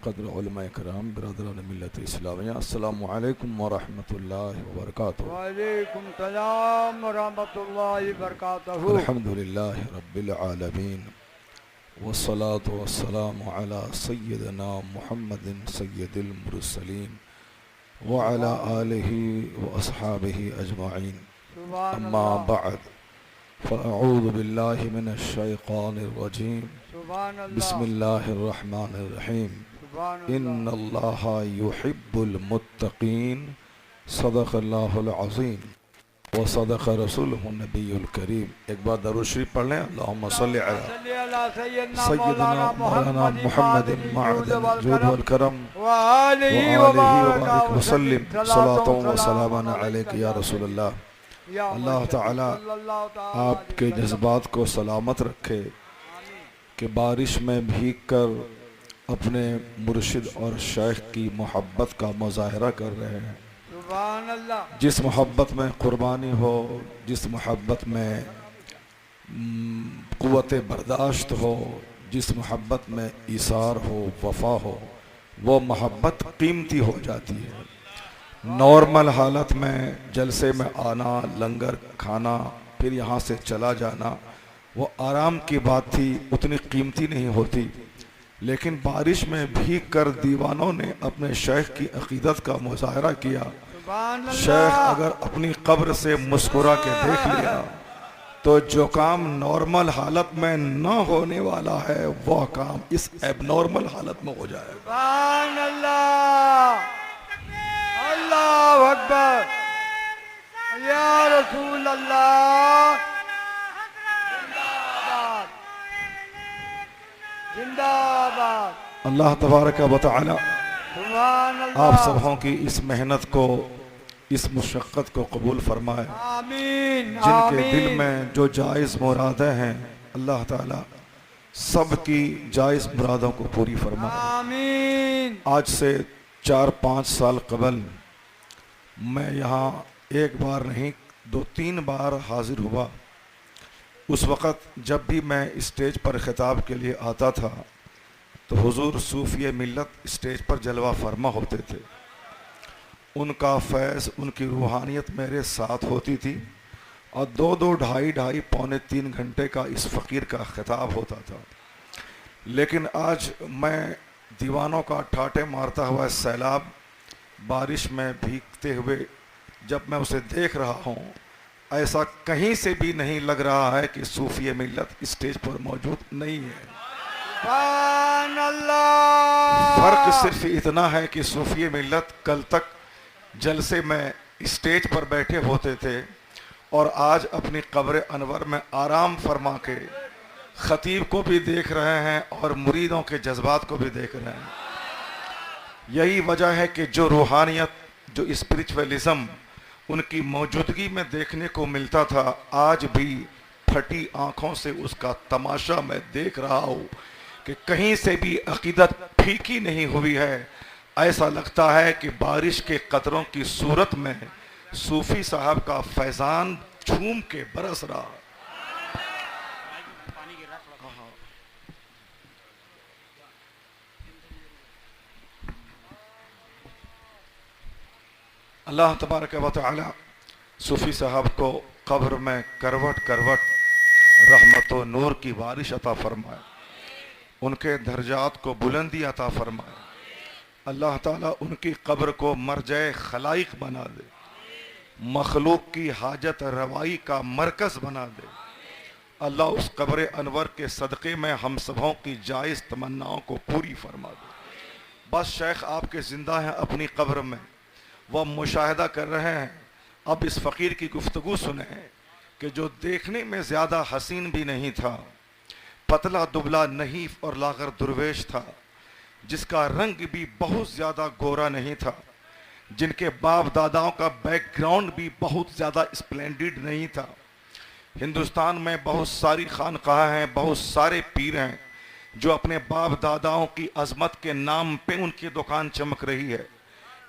قدر علماء کرام برادران ملت اسلامیہ، السلام علیکم ورحمۃ اللہ وبرکاتہ۔ وعلیکم السلام ورحمۃ اللہ وبرکاتہ۔ الحمد للہ رب العالمین والصلاة والسلام علی سیدنا محمد سید المرسلین وعلی آلہ واصحابہ اجمعین، سبحان اما اللہ، بعد فاعوذ باللہ من الشیطان الرجیم، سبحان اللہ، بسم اللہ الرحمن الرحیم، سبحان ان اللہ۔ اللہ یحب المتقین، صدق اللہ العظیم وصدق رسولہ النبی الکریم۔ ایک بار درود شریف پڑھ لیں، اللہم صلی علی صلی علی سیدنا سیدنا مولانا محمد معدن الجود والکرم وآلہ وآلہ وبارک وبارک وسلم، صلاۃ و وسلام سلاما علیک یا رسول اللہ۔ یا اللہ تعالی صلی اللہ تعالی آپ کے جذبات کو سلامت رکھے کہ بارش میں بھیگ کر اپنے مرشد اور شیخ کی محبت کا مظاہرہ کر رہے ہیں۔ سبحان اللہ، جس محبت میں قربانی ہو، جس محبت میں قوت برداشت ہو، جس محبت میں ایثار ہو، وفا ہو، وہ محبت قیمتی ہو جاتی ہے۔ نارمل حالت میں جلسے میں آنا، لنگر کھانا، پھر یہاں سے چلا جانا، وہ آرام کی بات تھی، اتنی قیمتی نہیں ہوتی، لیکن بارش میں بھیگ کر دیوانوں نے اپنے شیخ کی عقیدت کا مظاہرہ کیا۔ سبحان اللہ، شیخ اگر اپنی قبر سے مسکرا کے دیکھ لیا تو جو کام نارمل حالت میں نہ ہونے والا ہے وہ کام اس ایب نارمل حالت میں ہو جائے۔ سبحان اللہ، اللہ اکبر، یا رسول اللہ، زندہ باد، اللہ تبارک و تعالی سبحان اللہ، آپ سبوں کی اس محنت کو، اس مشقت کو قبول فرمائے۔ آمین جن کے دل آمین، میں جو جائز مرادیں ہیں اللہ تعالی سب کی جائز مرادوں کو پوری فرمائے۔ آمین، آج سے 4-5 سال قبل میں یہاں ایک بار نہیں 2-3 بار حاضر ہوا۔ اس وقت جب بھی میں اسٹیج پر خطاب کے لیے آتا تھا تو حضور صوفی ملت اسٹیج پر جلوہ فرما ہوتے تھے، ان کا فیض، ان کی روحانیت میرے ساتھ ہوتی تھی، اور 2-2 ڈھائی پونے 3 گھنٹے کا اس فقیر کا خطاب ہوتا تھا۔ لیکن آج میں دیوانوں کا ٹھاٹے مارتا ہوا سیلاب بارش میں بھیگتے ہوئے جب میں اسے دیکھ رہا ہوں، ایسا کہیں سے بھی نہیں لگ رہا ہے کہ صوفی ملت اسٹیج پر موجود نہیں ہے۔ سبحان اللہ، فرق صرف اتنا ہے کہ صوفی ملت کل تک جلسے میں اسٹیج پر بیٹھے ہوتے تھے اور آج اپنی قبر انور میں آرام فرما کے خطیب کو بھی دیکھ رہے ہیں اور مریدوں کے جذبات کو بھی دیکھ رہے ہیں۔ یہی وجہ ہے کہ جو روحانیت، جو اسپریچولیزم ان کی موجودگی میں دیکھنے کو ملتا تھا، آج بھی پھٹی آنکھوں سے اس کا تماشا میں دیکھ رہا ہوں کہ کہیں سے بھی عقیدت پھیکی نہیں ہوئی ہے۔ ایسا لگتا ہے کہ بارش کے قطروں کی صورت میں صوفی صاحب کا فیضان جھوم کے برس رہا۔ اللہ تبارک و تعالی صوفی صاحب کو قبر میں کروٹ کروٹ رحمت و نور کی بارش عطا فرمائے، ان کے درجات کو بلندی عطا فرمائے۔ اللہ تعالیٰ ان کی قبر کو مرجع خلائق بنا دے، مخلوق کی حاجت روائی کا مرکز بنا دے۔ اللہ اس قبر انور کے صدقے میں ہم سبوں کی جائز تمناؤں کو پوری فرما دے۔ بس شیخ آپ کے زندہ ہیں اپنی قبر میں، وہ مشاہدہ کر رہے ہیں۔ اب اس فقیر کی گفتگو سنیں کہ جو دیکھنے میں زیادہ حسین بھی نہیں تھا، پتلا دبلا نحیف اور لاغر درویش تھا، جس کا رنگ بھی بہت زیادہ گورا نہیں تھا، جن کے باپ داداؤں کا بیک گراؤنڈ بھی بہت زیادہ اسپلینڈڈ نہیں تھا۔ ہندوستان میں بہت ساری خانقاہ ہیں، بہت سارے پیر ہیں جو اپنے باپ داداؤں کی عظمت کے نام پہ ان کی دکان چمک رہی ہے۔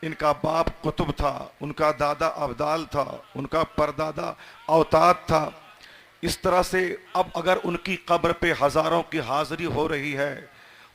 ان کا باپ قطب تھا، ان کا دادا ابدال تھا، ان کا پردادا اوتاد تھا۔ اس طرح سے اب اگر ان کی قبر پہ ہزاروں کی حاضری ہو رہی ہے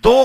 2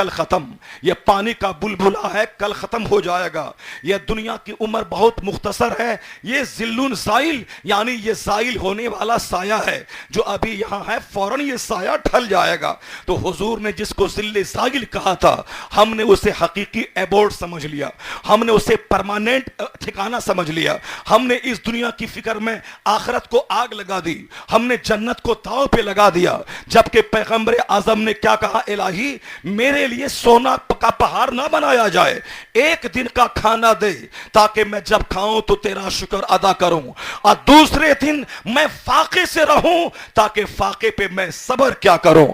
کل ختم. یہ پانی کا بلبلا ہے, کل ختم ہو جائے گا. یہ دنیا کی عمر بہت مختصر ہے. یہ ذل زائل, یعنی یہ زائل ہونے والا سایہ ہے جو ابھی یہاں ہے, فوراً یہ سایہ ڈھل جائے گا. تو حضور نے جس کو ذل زائل کہا تھا, ہم نے اسے حقیقی ایبورڈ سمجھ لیا, ہم نے اسے پرماننٹ ٹھکانہ سمجھ لیا. ہم نے اس دنیا کی فکر میں آخرت کو آگ لگا دی, ہم نے جنت کو داؤ پہ لگا دیا. جبکہ پیغمبر اعظم نے کیا کہا, الہی میرے لیے سونا کا پہاڑ نہ بنایا جائے, ایک دن کا کھانا دے تاکہ میں جب کھاؤں تو تیرا شکر ادا کروں, اور دوسرے دن میں فاقے سے رہوں تاکہ فاقے پہ میں صبر کیا کروں.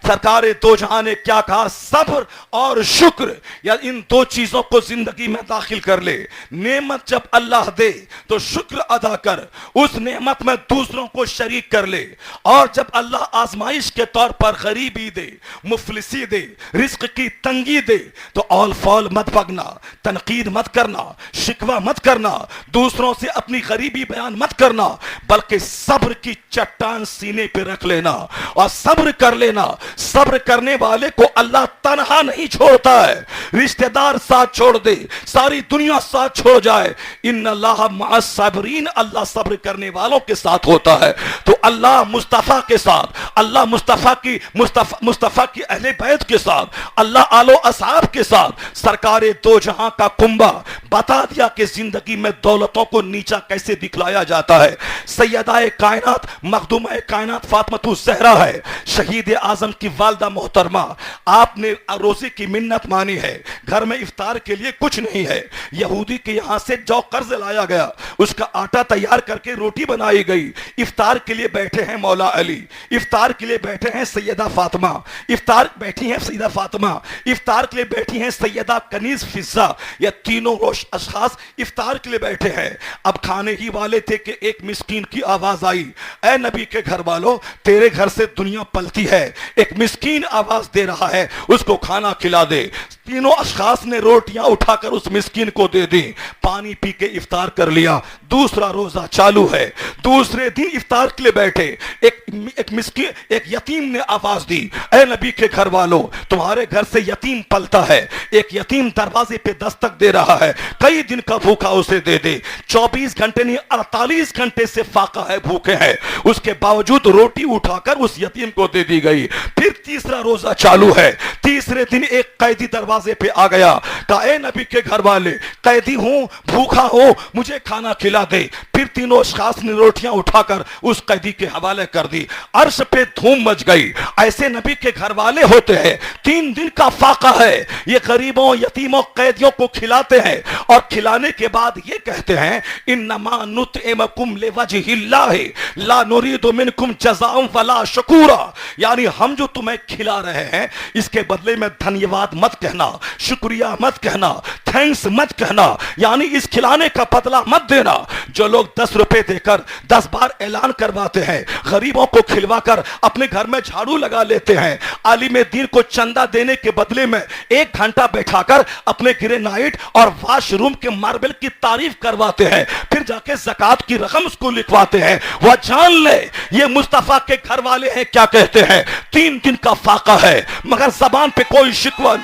سرکار دو جہاں نے کیا کہا, صبر اور شکر, یا ان دو چیزوں کو زندگی میں داخل کر لے. نعمت جب اللہ دے تو شکر ادا کر, اس نعمت میں دوسروں کو شریک کر لے. اور جب اللہ آزمائش کے طور پر غریبی دے, مفلسی دے, رزق کی تنگی دے, تو اول فول مت بگنا, تنقید مت کرنا, شکوہ مت کرنا, دوسروں سے اپنی غریبی بیان مت کرنا, بلکہ صبر کی چٹان سینے پہ رکھ لینا اور صبر کر لینا. صبر کرنے والے کو اللہ تنہا نہیں چھوڑتا ہے, رشتہ دار ساتھ چھوڑ دے, ساری دنیا ساتھ چھوڑ جائے, ان اللہ مع الصابرین, اللہ صبر کرنے والوں کے ساتھ ہوتا ہے. تو اللہ مصطفیٰ کے ساتھ, اللہ مصطفیٰ کی اہل بیت کے ساتھ, اللہ آل و اصحاب کے ساتھ سرکار دو جہاں کا کنبہ بتا دیا کہ زندگی میں دولتوں کو نیچا کیسے دکھلایا جاتا ہے. سیدہ کائنات, مخدومہ کائنات فاطمہ الزہرا ہے, شہید اعظم کی والدہ محترمہ. آپ نے روزے کی منت مانی ہے, گھر میں افطار کے لیے کچھ نہیں ہے, یہودی کے یہاں سے جو قرض لایا گیا اس کا آٹا تیار کر کے روٹی بنائی گئی. افطار کے لیے بیٹھے ہیں مولا علی, افطار کے لیے بیٹھے ہیں سیدہ فاطمہ, افطار بیٹھی ہیں سیدہ فاطمہ, افطار کے لیے بیٹھی ہیں سیدہ کنیز فضہ. یہ تینوں اشخاص افطار کے لیے بیٹھے ہیں. اب کھانے ہی والے تھے کہ ایک مسکین کی آواز آئی, اے نبی کے گھر والوں, تیرے گھر سے دنیا پلتی ہے, ایک مسکین آواز دے رہا ہے, اس کو کھانا کھلا دے. تینوں اشخاص نے روٹیاں اٹھا کر اس مسکین کو دے دی, پانی پی کے افطار کر لیا. دوسرا روزہ چالو ہے, دوسرے دن افطار کے لیے بیٹھے, ایک مسکین, ایک یتیم نے آواز دی, اے نبی کے گھر والوں, تمہارے گھر سے یتیم پلتا ہے, ایک یتیم دروازے پہ دستک دے رہا ہے, کئی دن کا بھوکا اسے دے دے. 24 گھنٹے نہیں 48 گھنٹے سے فاقہ ہے, بھوکے ہیں, اس کے باوجود روٹی اٹھا کر اس یتیم کو دے دی گئی. پھر تیسرا روزہ چالو ہے, تیسرے دن ایک قیدی دروازے پہ آ گیا, کہا اے نبی کے گھر والے, قیدی ہوں, بھوکا ہوں, مجھے کھانا کھلا دے. پھر تینوں اشخاص نے روٹیاں اٹھا کر اس قیدی کے حوالے کر دی. عرش پہ دھوم مچ گئی. ایسے نبی کے گھر والے ہوتے ہیں, 3 دن کا فاقہ ہے, یہ غریبوں, یتیموں, قیدیوں کو کھلاتے ہیں, اور کھلانے کے بعد یہ کہتے ہیں, انما نطعمکم لوجہ اللہ لا نرید منکم جزاء ولا شکورا, یعنی ہم جو تمہیں کھلا رہے ہیں اس کے بدلے میں دھنیواد مت کہنا, شکریہ مت کہنا, تھینکس مت کہنا, یعنی اس کھلانے کا بدلہ مت دینا. جو لوگ 10 روپے دے کر 10 بار اعلان کرواتے ہیں, غریبوں کو کھلوا کر اپنے گھر میں جھاڑو لگا لیتے ہیں, عالم دین کو چندہ دینے کے بدلے میں 1 گھنٹہ بیٹھا کر اپنے گرینائٹ اور واش روم کے ماربل کی تعریف کرواتے ہیں, پھر جا کے زکوٰۃ کی رقم اس کو لکھواتے ہیں, وہ جان لے یہ مصطفیٰ کے گھر والے ہیں. کیا کہتے ہیں, 3 دن کا فاقہ ہے مگر زبان پہ کوئی شکوہ,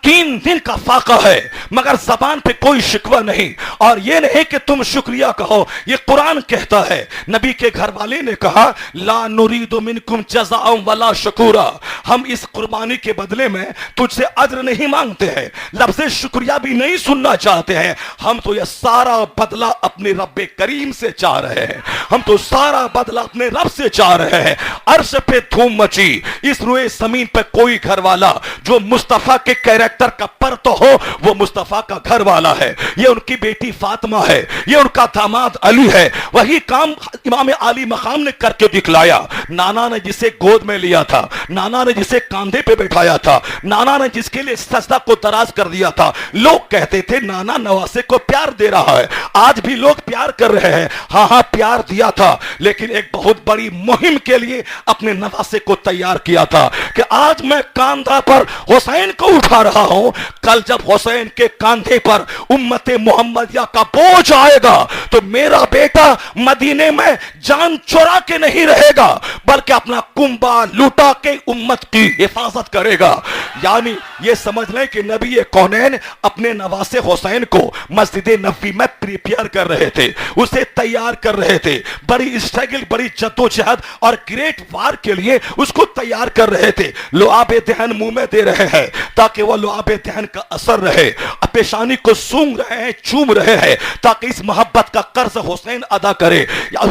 3 دن کا فاقہ ہے مگر زبان پہ کوئی شکوہ نہیں. اور یہ نہیں کہ تم شکریہ کہو, یہ قرآن کہتا ہے. نبی کے گھر والے نے کہا, لا نرید منکم جزاء ولا شکورا, ہم اس قربانی کے بدلے میں تجھ سے اجر نہیں مانگتے ہیں, لفظ شکریہ بھی نہیں سننا چاہتے ہیں, ہم تو یہ سارا بدلہ اپنے رب کریم سے چاہ رہے ہیں, ہم تو سارا بدلہ اپنے رب سے چاہ رہے ہیں. عرش پہ دھوم مچی. اس روئے زمین پہ کوئی گھر والا جو مصطفیٰ کے کیریکٹر کا پر تو ہو, وہ مصطفیٰ کا گھر والا ہے. یہ ان کی بیٹی فاطمہ ہے, یہ ان کا داماد علی ہے. وہی کام امام علی مقام نے کر کے دکھلایا. نانا نے جسے گود میں لیا تھا, نانا نے جسے کاندھے پہ بٹھایا تھا, نانا نے جس کے لیے سجدہ کو دراز کر دیا تھا, لوگ کہتے تھے نانا نواسے کو پیار دے رہا ہے. آج بھی لوگ پیار کر رہے ہیں, ہاں ہاں پیار دیا تھا, لیکن ایک بہت بڑی مہم کے لیے اپنے نواسے کو تیار کیا تھا کہ آج میں کاندھا پر حسین کو اٹھا رہا ہوں, کل جب حسین کے کاندھے پر امت محمدیہ کا بوجھ آئے گا تو میرا بیٹا مدینے میں جان چرا کے نہیں رہے گا بلکہ اپنا کنبا لوٹا کے امت کی حفاظت کرے گا. یعنی یہ سمجھ لیں کہ نبی کونین اپنے نواسے حسین کو مسجد نبوی میں پریپیئر کر رہے تھے, اسے تیار کر رہے تھے, بڑی اسٹرگل, بڑی جدوجہد اور گریٹ وار کے لیے اس کو تیار کر رہے تھے. لعاب دہن منہ میں دے رہے ہیں تاکہ وہ لعاب دہن کا اثر رہے, پیشانی کو سونگ رہے ہیں, چوم رہے ہیں تاکہ اس محبت کا قرض حسین ادا کرے.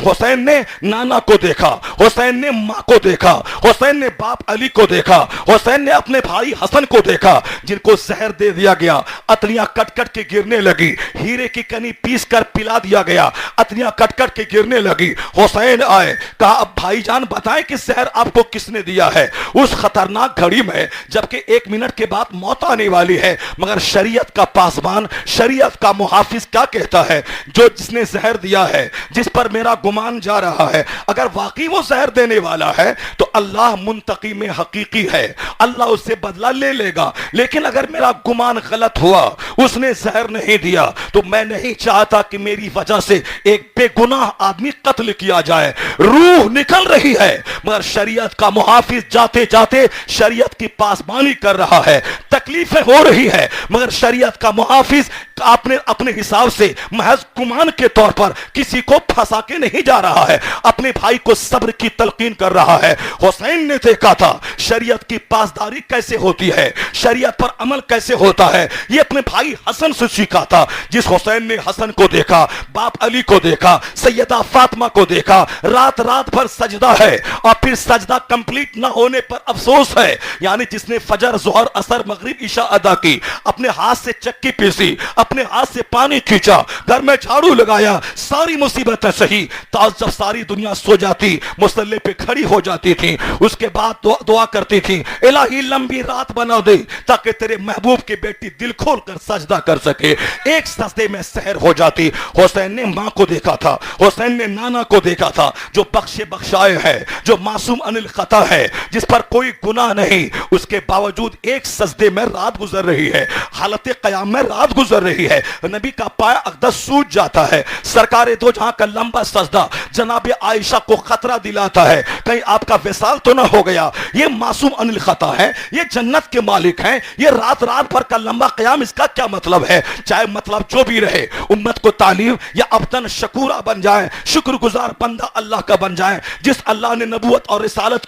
حسین نے نانا کو دیکھا, حسین نے ماں کو دیکھا, حسین نے باپ علی کو دیکھا, حسین نے اپنے بھائی حسن کو دیکھا جن کو زہر دے دیا گیا, اتلیاں کٹ کٹ کے گرنے لگی, ہیرے کی کنی پیس کر پلا دیا گیا, اتلیاں کٹ کٹ کے گرنے لگی. حسین آئے, کہا اب بھائی جان بتائیں کہ زہر آپ کو کس نے دیا ہے. اس خطرناک گھڑی میں جبکہ 1 منٹ کے بعد موت آنے والی ہے, مگر شریعت کا پاسبان, شریعت کا محافظ کیا کہتا ہے, جو جس نے زہر دیا ہے, جس پر میرا گمان جا رہا ہے, اگر واقعی وہ زہر دینے والا ہے تو اللہ منتقم حقیقی ہے, اللہ اس سے بدلہ لے لے گا. لیکن اگر میرا گمان غلط ہوا, اس نے زہر نہیں دیا, تو میں نہیں چاہتا کہ میری وجہ سے ایک بے گناہ آدمی قتل کیا جائے. روح نکل رہی ہے مگر شریعت کا محافظ جاتے جاتے شریعت کی پاسبانی کر رہا ہے. تکلیفیں ہو رہی ہے مگر شریعت کا محافظ اپنے حساب سے محض گمان کے طور پر کسی کو پھنسا کے نہیں جا رہا ہے, اپنے بھائی کو صبر کی تلقین کر رہا ہے. حسین نے دیکھا تھا شریعت کی پاسداری کیسے ہوتی ہے, شریعت پر عمل کیسے ہوتا ہے, یہ اپنے بھائی حسن سے سیکھا تھا. جس حسین نے حسن کو دیکھا, باپ علی کو دیکھا, سیدہ فاطمہ کو دیکھا, رات رات بھر سجدہ ہے اور پھر سجدہ کمپلیٹ نہ ہونے پر افسوس ہے. یعنی جس نے فجر, ظہر, عصر, مغرب, عشاء ادا کی, اپنے ہاتھ سے چکی پیسی, اپنے ہاتھ سے پانی کھینچا, گھر میں جھاڑو لگایا, ساری مصیبتیں سہی, جب ساری دنیا سو جاتی مصلی پہ کھڑی ہو جاتی تھی, اس کے بعد دعا کرتی تھی, الہی لمبی رات بنا دے تاکہ تیرے محبوب کی بیٹی دل کھول کر سجدہ کر سکے. ایک سجدے میں سحر ہو جاتی. حسین نے ماں کو دیکھا تھا, حسین نے نانا کو دیکھا تھا, جو بخشے بخشائے ہے, جو معصوم عن الخطا ہے, جس پر کوئی گناہ نہیں, اس کے باوجود ایک سجدے میں رات گزر رہی ہے, حالت قیام میں رات گزر رہی ہے. نبی کا پایا اقدس سوج جاتا ہے. سرکار دو جہاں کا لمبا سجدہ جناب عائشہ کو خطرہ دلاتا ہے, کہیں آپ کا وصال تو نہ ہو گیا. یہ معصوم عن الخطا ہے, یہ جنت کے مالک ہیں, یہ رات رات بھر کا لمبا قیام, اس کا کیا مطلب ہے؟ چاہے مطلب جو بھی رہے, امت کو تعلیم یا عبدن شکورہ بن جائیں, شکر گزار بندہ اللہ کا بن جائیں. جس اللہ نے نبوت اور رسالت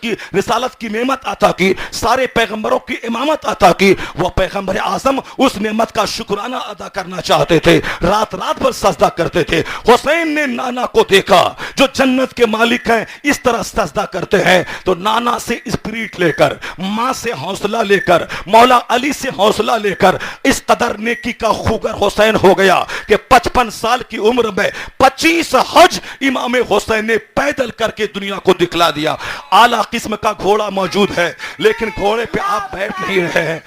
کی نعمت عطا کی, سارے پیغمبروں کی امامت عطا کی, وہ پیغمبر اعظم اس نعمت کا شکرانہ ادا کرنا چاہتے تھے, رات رات بھر سجدہ کرتے تھے. حسین نے نانا کو دیکھا جو جنت کے مالک ہیں, اس طرح سجدہ کرتے ہیں, تو نانا سے اسپریٹ لے کر, ماں سے حوصلہ لے کر, مولا علی سے حوصلہ لے کر اس قدر نیکی کا خوگر حسین ہو گیا کہ 55 سال کی عمر میں 25 حج امام حسین نے پیدل کر کے دنیا کو دکھلا دیا. اعلیٰ قسم کا گھوڑا موجود ہے لیکن گھوڑے پہ آپ بیٹھ نہیں رہے ہیں.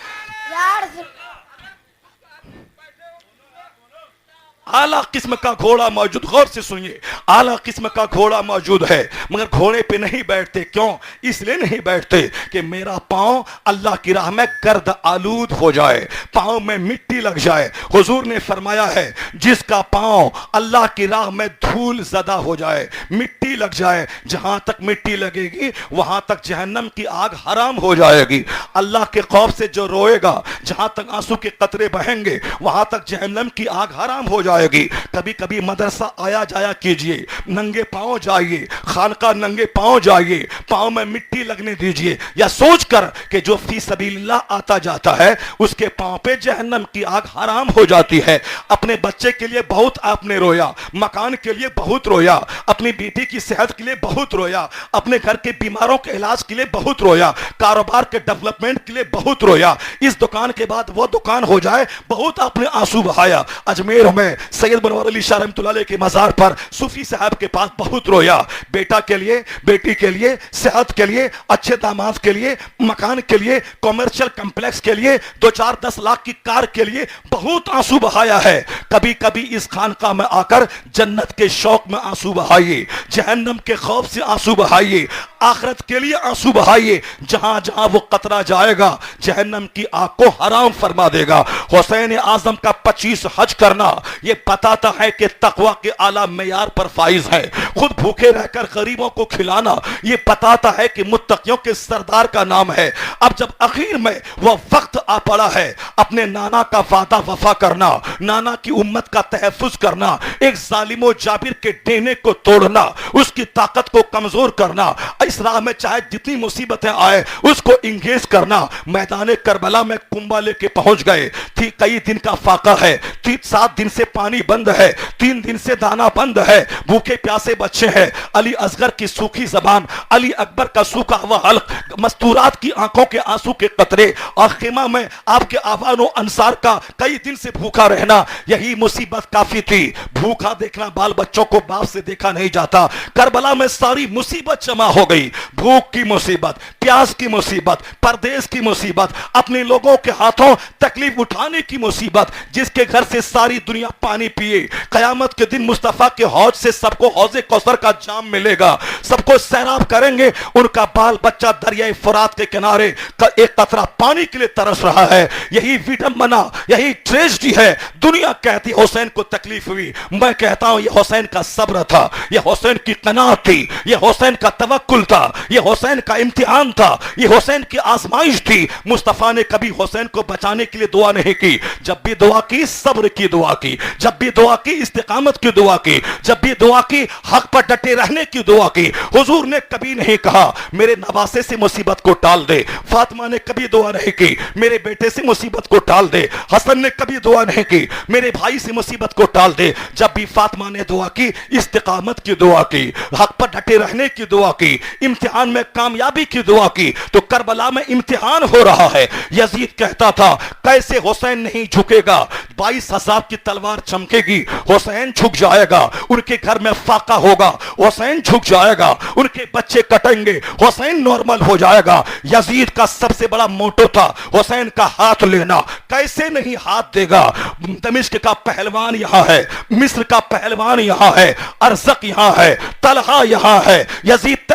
اعلیٰ قسم کا گھوڑا موجود, غور سے سنیے, اعلیٰ قسم کا گھوڑا موجود ہے مگر گھوڑے پہ نہیں بیٹھتے. کیوں؟ اس لیے نہیں بیٹھتے کہ میرا پاؤں اللہ کی راہ میں گرد آلود ہو جائے, پاؤں میں مٹی لگ جائے. حضور نے فرمایا ہے جس کا پاؤں اللہ کی راہ میں دھول زدہ ہو جائے, مٹی لگ جائے, جہاں تک مٹی لگے گی وہاں تک جہنم کی آگ حرام ہو جائے گی. اللہ کے خوف سے جو روئے گا, جہاں تک آنسو کے قطرے بہیں گے وہاں تک جہنم کی آگ حرام ہو جائے گی. کبھی کبھی مدرسہ آیا جایا کیجئے, ننگے پاؤں جائیے, خانقاہ ننگے پاؤں جائیے, پاؤں میں مٹی لگنے دیجئے, یا سوچ کر کہ جو فی سبیل اللہ آتا جاتا ہے اس کے پاؤں پہ جہنم کی آگ حرام ہو جاتی ہے. اپنے بچے کے لیے بہت آپ نے رویا, مکان کے لیے بہت رویا, اپنی بیٹی کی صحت کے لیے بہت رویا, اپنے گھر کے بیماروں کے علاج کے لیے بہت رویا, کاروبار کے ڈیولپمنٹ کے لیے بہت رویا, اس دکان کے بعد وہ دکان ہو جائے بہت آپ نے آنسو بہایا. اجمیر میں سید منور علی شاہ رحمۃ اللہ علیہ کے مزار پر صوفی صاحب کے پاس بہت رویا, بیٹا کے لیے, بیٹی کے لیے, صحت کے لیے, اچھے داماد کے لیے, مکان کے لیے, کمرشل کمپلیکس کے لیے, 2-4-10 لاکھ کی کار کے لیے بہت آنسو بہایا ہے. کبھی کبھی اس خانقاہ میں آ کر جنت کے شوق میں آنسو بہائیے, جہنم کے خوف سے آنسو بہائیے. آخرت کے لیے آنسو بہائیے، جہاں جہاں وہ قطرہ جائے گا جہنم کی آگ کو حرام فرما دے گا۔ حسین اعظم کا 25 حج کرنا یہ بتاتا ہے کہ تقوی کے اعلیٰ معیار پر فائز ہے۔ خود بھوکے رہ کر غریبوں کو کھلانا یہ بتاتا ہے کہ متقیوں کے سردار کا نام ہے۔ اب جب اخیر میں وہ وقت آ پڑا ہے اپنے نانا کا وعدہ وفا کرنا، نانا کی امت کا تحفظ کرنا، ایک ظالم و جابر کے ڈینے کو توڑنا، اس کی طاقت کو کمزور کرنا، اس راہ میں چاہے جتنی مصیبتیں آئے اس کو انگیز کرنا، میدان کربلا میں کنبا لے کے پہنچ گئے تھی۔ کئی دن کا فاقہ ہے، 7 دن سے پانی بند ہے، 3 دن سے دانا بند ہے، بھوکے پیاسے بچے ہیں، علی اصغر کی سوکھی زبان، علی اکبر کا سوکھا ہوا حلق، مستورات کی آنکھوں کے آنسو کے قطرے، اور خیمہ میں آپ کے آوان و انصار کا کئی دن سے بھوکا رہنا، یہی مصیبت کافی تھی۔ بھوکا دیکھنا بال بچوں کو باپ سے دیکھا نہیں جاتا۔ کربلا میں ساری مصیبت جمع ہو گئی، بھوک کی مصیبت، پیاس کی مصیبت، پردیس کی مصیبت، اپنے لوگوں کے ہاتھوں تکلیف اٹھانے کی مصیبت، جس کے گھر سے ساری دنیا پانی پیے۔ قیامت کے دن مصطفیٰ کے حوض سے سب کو حوض کوثر کا جام ملے گا، سب کو سیراب کریں گے، ان کا بال بچہ دریائے فرات کے کنارے ایک قطرہ پانی کے لیے ترس رہا ہے۔ یہی وڈمبنا، یہی ٹریجڈی ہے۔ دنیا کہتی حسین کو تکلیف ہوئی، میں کہتا ہوں یہ حسین کا صبر تھا، یہ حسین کی قناعت تھی، یہ حسین کا توکل تھا، یہ حسین کا امتحان تھا، یہ حسین کی آزمائش تھی۔ مصطفیٰ نے کبھی حسین کو بچانے کے لیے دعا نہیں کی، جب بھی دعا کی صبر کی دعا کی، جب بھی دعا کی استقامت کی دعا کی، جب بھی دعا کی حق پر ڈٹے رہنے کی دعا کی۔ حضور نے کبھی نہیں کہا میرے نواسے سے مصیبت کو ٹال دے، فاطمہ نے کبھی دعا نہیں کی میرے بیٹے سے مصیبت کو ٹال دے، حسن نے کبھی دعا نہیں کی میرے بھائی سے مصیبت کو ٹال دے۔ جب بھی فاطمہ نے دعا کی استقامت کی دعا کی، حق پر ڈٹے رہنے کی دعا کی، امتحان میں کامیابی کی دعا کی۔ تو کربلا میں امتحان ہو رہا ہے۔ یزید کہتا تھا کیسے حسین نہیں جھکے گا، 22,000 کی تلوار چمکے گی، حسین جھک جائے گا، ان کے گھر میں فاقہ ہوگا، حسین جھک جائے گا، ان کے بچے کٹیں گے، حسین نارمل ہو جائے گا۔ یزید کا سب سے بڑا موٹو تھا حسین کا ہاتھ لینا، کیسے نہیں ہاتھ دے گا۔ دمشق کا پہلوان یہاں ہے، مصر کا پہلوان یہاں ہے، ارزق یہاں ہے، طلحہ یہاں ہے، یزید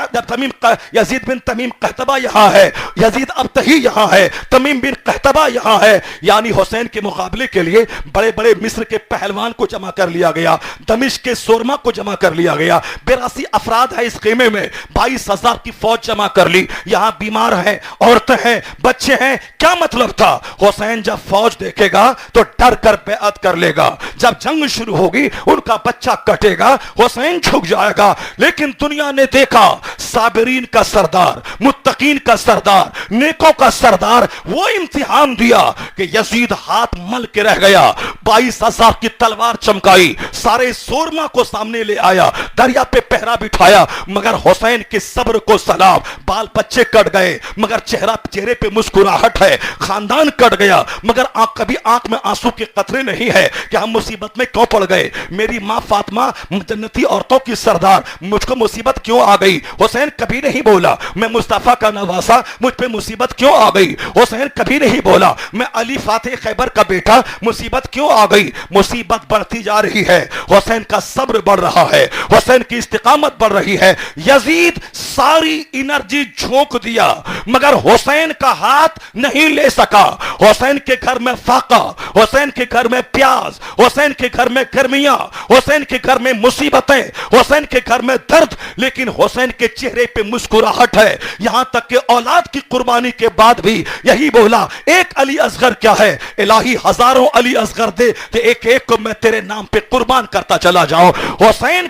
بن تمیم قحطبہ یہاں ہے، یزید ابتہی یہاں ہے، تمیم بن قحطبہ یہاں ہے۔ یعنی حسین کے مقابلے کے لیے بڑے بڑے مصر کے پہلوان کو جمع کر لیا گیا، دمشق کے سورما کو جمع کر لیا گیا، 82 افراد ہے اس خیمے میں، 22,000 کی فوج جمع کر لی۔ یہاں بیمار ہیں، عورتیں ہیں، بچے ہیں۔ کیا مطلب تھا؟ حسین جب فوج دیکھے گا تو ڈر کر بیعت کر لے گا، جب جنگ شروع ہوگی ان کا بچہ کٹے گا، حسین جھک جائے گا۔ لیکن دنیا نے دیکھا صابرین کا سردار، متقین کا سردار، نیکوں کا سردار وہ امتحان دیا کہ یزید ہاتھ مل کے رہ گیا، 22,000 کی تلوار چمکائی، سارے سورما کو سامنے لے آیا، دریا پہ پہرا بٹھایا، مگر حسین کے صبر کو سلام۔ بال بچے کٹ گئے مگر چہرے پہ مسکراہٹ ہے، خاندان کٹ گیا مگر کبھی آنکھ میں آنسو کے قطرے نہیں ہے کہ ہم مصیبت میں کیوں پڑ گئے، میری ماں فاطمہ جنتی عورتوں کی سردار، مجھ کو مصیبت کیوں آ گئی۔ حسین کبھی نہیں بولا میں مصطفیٰ کا نواسا، مجھ پہ مصیبت کیوں آ گئی۔ حسین کبھی نہیں بولا میں علی فاتح خیبر کا بیٹا، مصیبت کیوں آ گئی۔ مصیبت بڑھتی جا رہی ہے، حسین کا صبر بڑھ رہا ہے، حسین کی استقامت بڑھ رہی ہے۔ یزید ساری انرجی جھونک دیا مگر حسین کا ہاتھ نہیں لے سکا۔ حسین کے گھر میں فاقہ، حسین کے گھر میں پیاس، حسین کے گھر میں گرمیاں، حسین کے گھر میں مصیبتیں، حسین کے گھر میں درد، لیکن حسین کے چہرے پہ مسکراہٹ ہے۔ یہاں تک کہ اولاد کی قربانی کے بعد بھی یہی بولا ایک علی اصغر کیا ہے، الہی ہزاروں علی اصغر دے کہ ایک ایک کو میں تیرے نام پہ قربان کرتا چلا جاؤں۔ حسین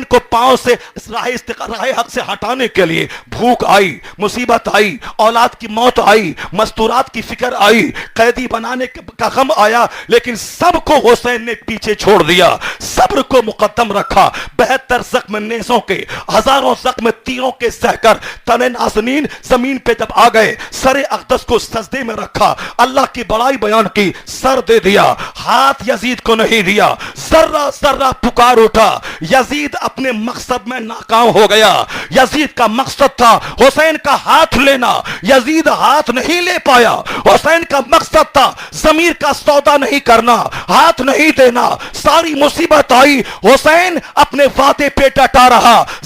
کو پاؤں سے راہ حق سے ہٹانے کے لیے بھوک آئی، مصیبت آئی، اولاد کی موت آئی، مستورات کی فکر آئی، قیدی بنانے کا غم آیا، لیکن سب کو حسین نے پیچھے چھوڑ دیا، صبر کو مقدم رکھا۔ 72 زخم نیزوں کے، ہزاروں زخم تیروں کے سہ کر تن نازنین زمین پہ جب آ گئے، سر اقدس کو سجدے میں رکھا، اللہ کی بڑائی بیان کی، سر دے دیا، ہاتھ یزید کو نہیں دیا۔ ذرہ ذرہ پکار اٹھا، یزید اپنے مقصد میں ناکام ہو گیا۔ یزید کا مقصد تھا حسین کا ہاتھ لینا، یزید ہاتھ نہیں لے پایا۔ حسین کا مقصد تھا ضمیر کا سودا نہیں کرنا، ہاتھ نہیں دینا۔ ساری مصیبت آئی، حسین اپنے وعدے پہ ڈٹا رہا،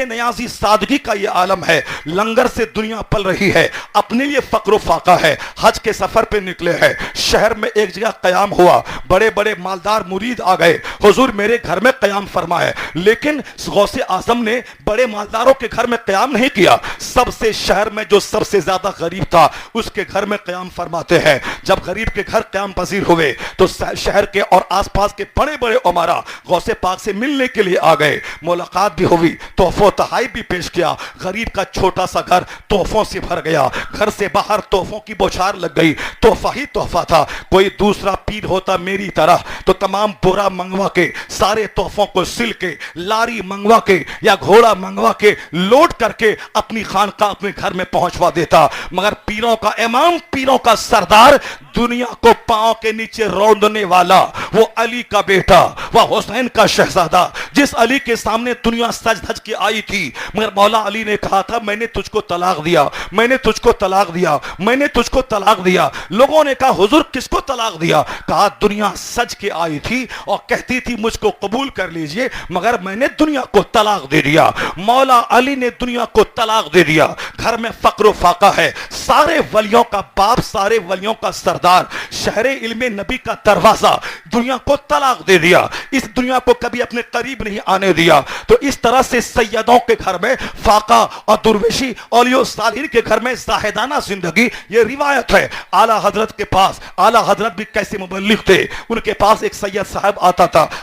بے نیازی سادگی کا یہ عالم ہے. لنگر سے دنیا پل رہی ہے, اپنے لیے فقر و فاقہ ہے. حج کے سفر پہ نکلے ہیں, شہر میں ایک جگہ قیام ہوا, بڑے بڑے مالدار مرید آ گئے, حضور میرے گھر میں قیام فرمائے. لیکن غوث اعظم نے بڑے مالداروں کے گھر میں قیام نہیں کیا, سب سے شہر میں جو سب سے زیادہ غریب تھا اس کے گھر میں قیام فرماتے ہیں. جب غریب کے گھر قیام پذیر ہوئے تو شہر کے اور آس پاس کے بڑے بڑے عمرا غوث پاک سے ملنے کے لیے آ گئے, ملاقات بھی ہوئی, تحفہ و تحائف بھی پیش کیا. غریب کا چھوٹا سا گھر تحفوں سے بھر گیا, گھر سے باہر تحفوں کی بوچھار لگ گئی, تحفہ ہی تحفہ تھا. کوئی دوسرا پیر ہوتا میری طرح تو تمام بورا منگوا کے, سارے تحفوں کو سل کے, لاری منگوا کے یا گھوڑا منگوا کے لوڈ کر کے اپنی خانقاہ اپنے گھر میں پہنچوا دیتا. مگر پیروں کا امام, پیروں کا سردار, دنیا کو پاؤں کے نیچے روندنے والا, وہ علی کا بیٹا, وہ حسین کا شہزادہ, جس علی کے سامنے دنیا سج دھج کے آئی تھی, مگر مولا علی نے کہا تھا میں نے تجھ کو طلاق دیا, میں نے تجھ کو طلاق دیا, میں نے تجھ کو طلاق دیا. لوگوں نے کہا حضور کس کو طلاق دیا؟ کہا دنیا سج کے آئی تھی اور کہتی تھی مجھ کو قبول کر لیجئے, مگر میں نے دنیا کو طلاق دے دیا. مولا علی نے دنیا کو طلاق دے دیا. گھر میں فقر و فاقہ ہے, سارے ولیوں کا باپ, سارے ولیوں کا سردار, شہر علم نبی کا دروازہ, دنیا کو طلاق دے دیا. اس دنیا کو کبھی اپنے قریب نہیں آنے دیا. تو اس طرح سے سیدوں کے گھر میں فاقہ اور درویشی, اولیاء صالحین کے گھر میں زاہدانہ زندگی, یہ روایت ہے. اعلیٰ حضرت کے پاس, اعلیٰ حضرت بھی کیسے مبلغ تھے, ان کے پاس ایک سید صاحب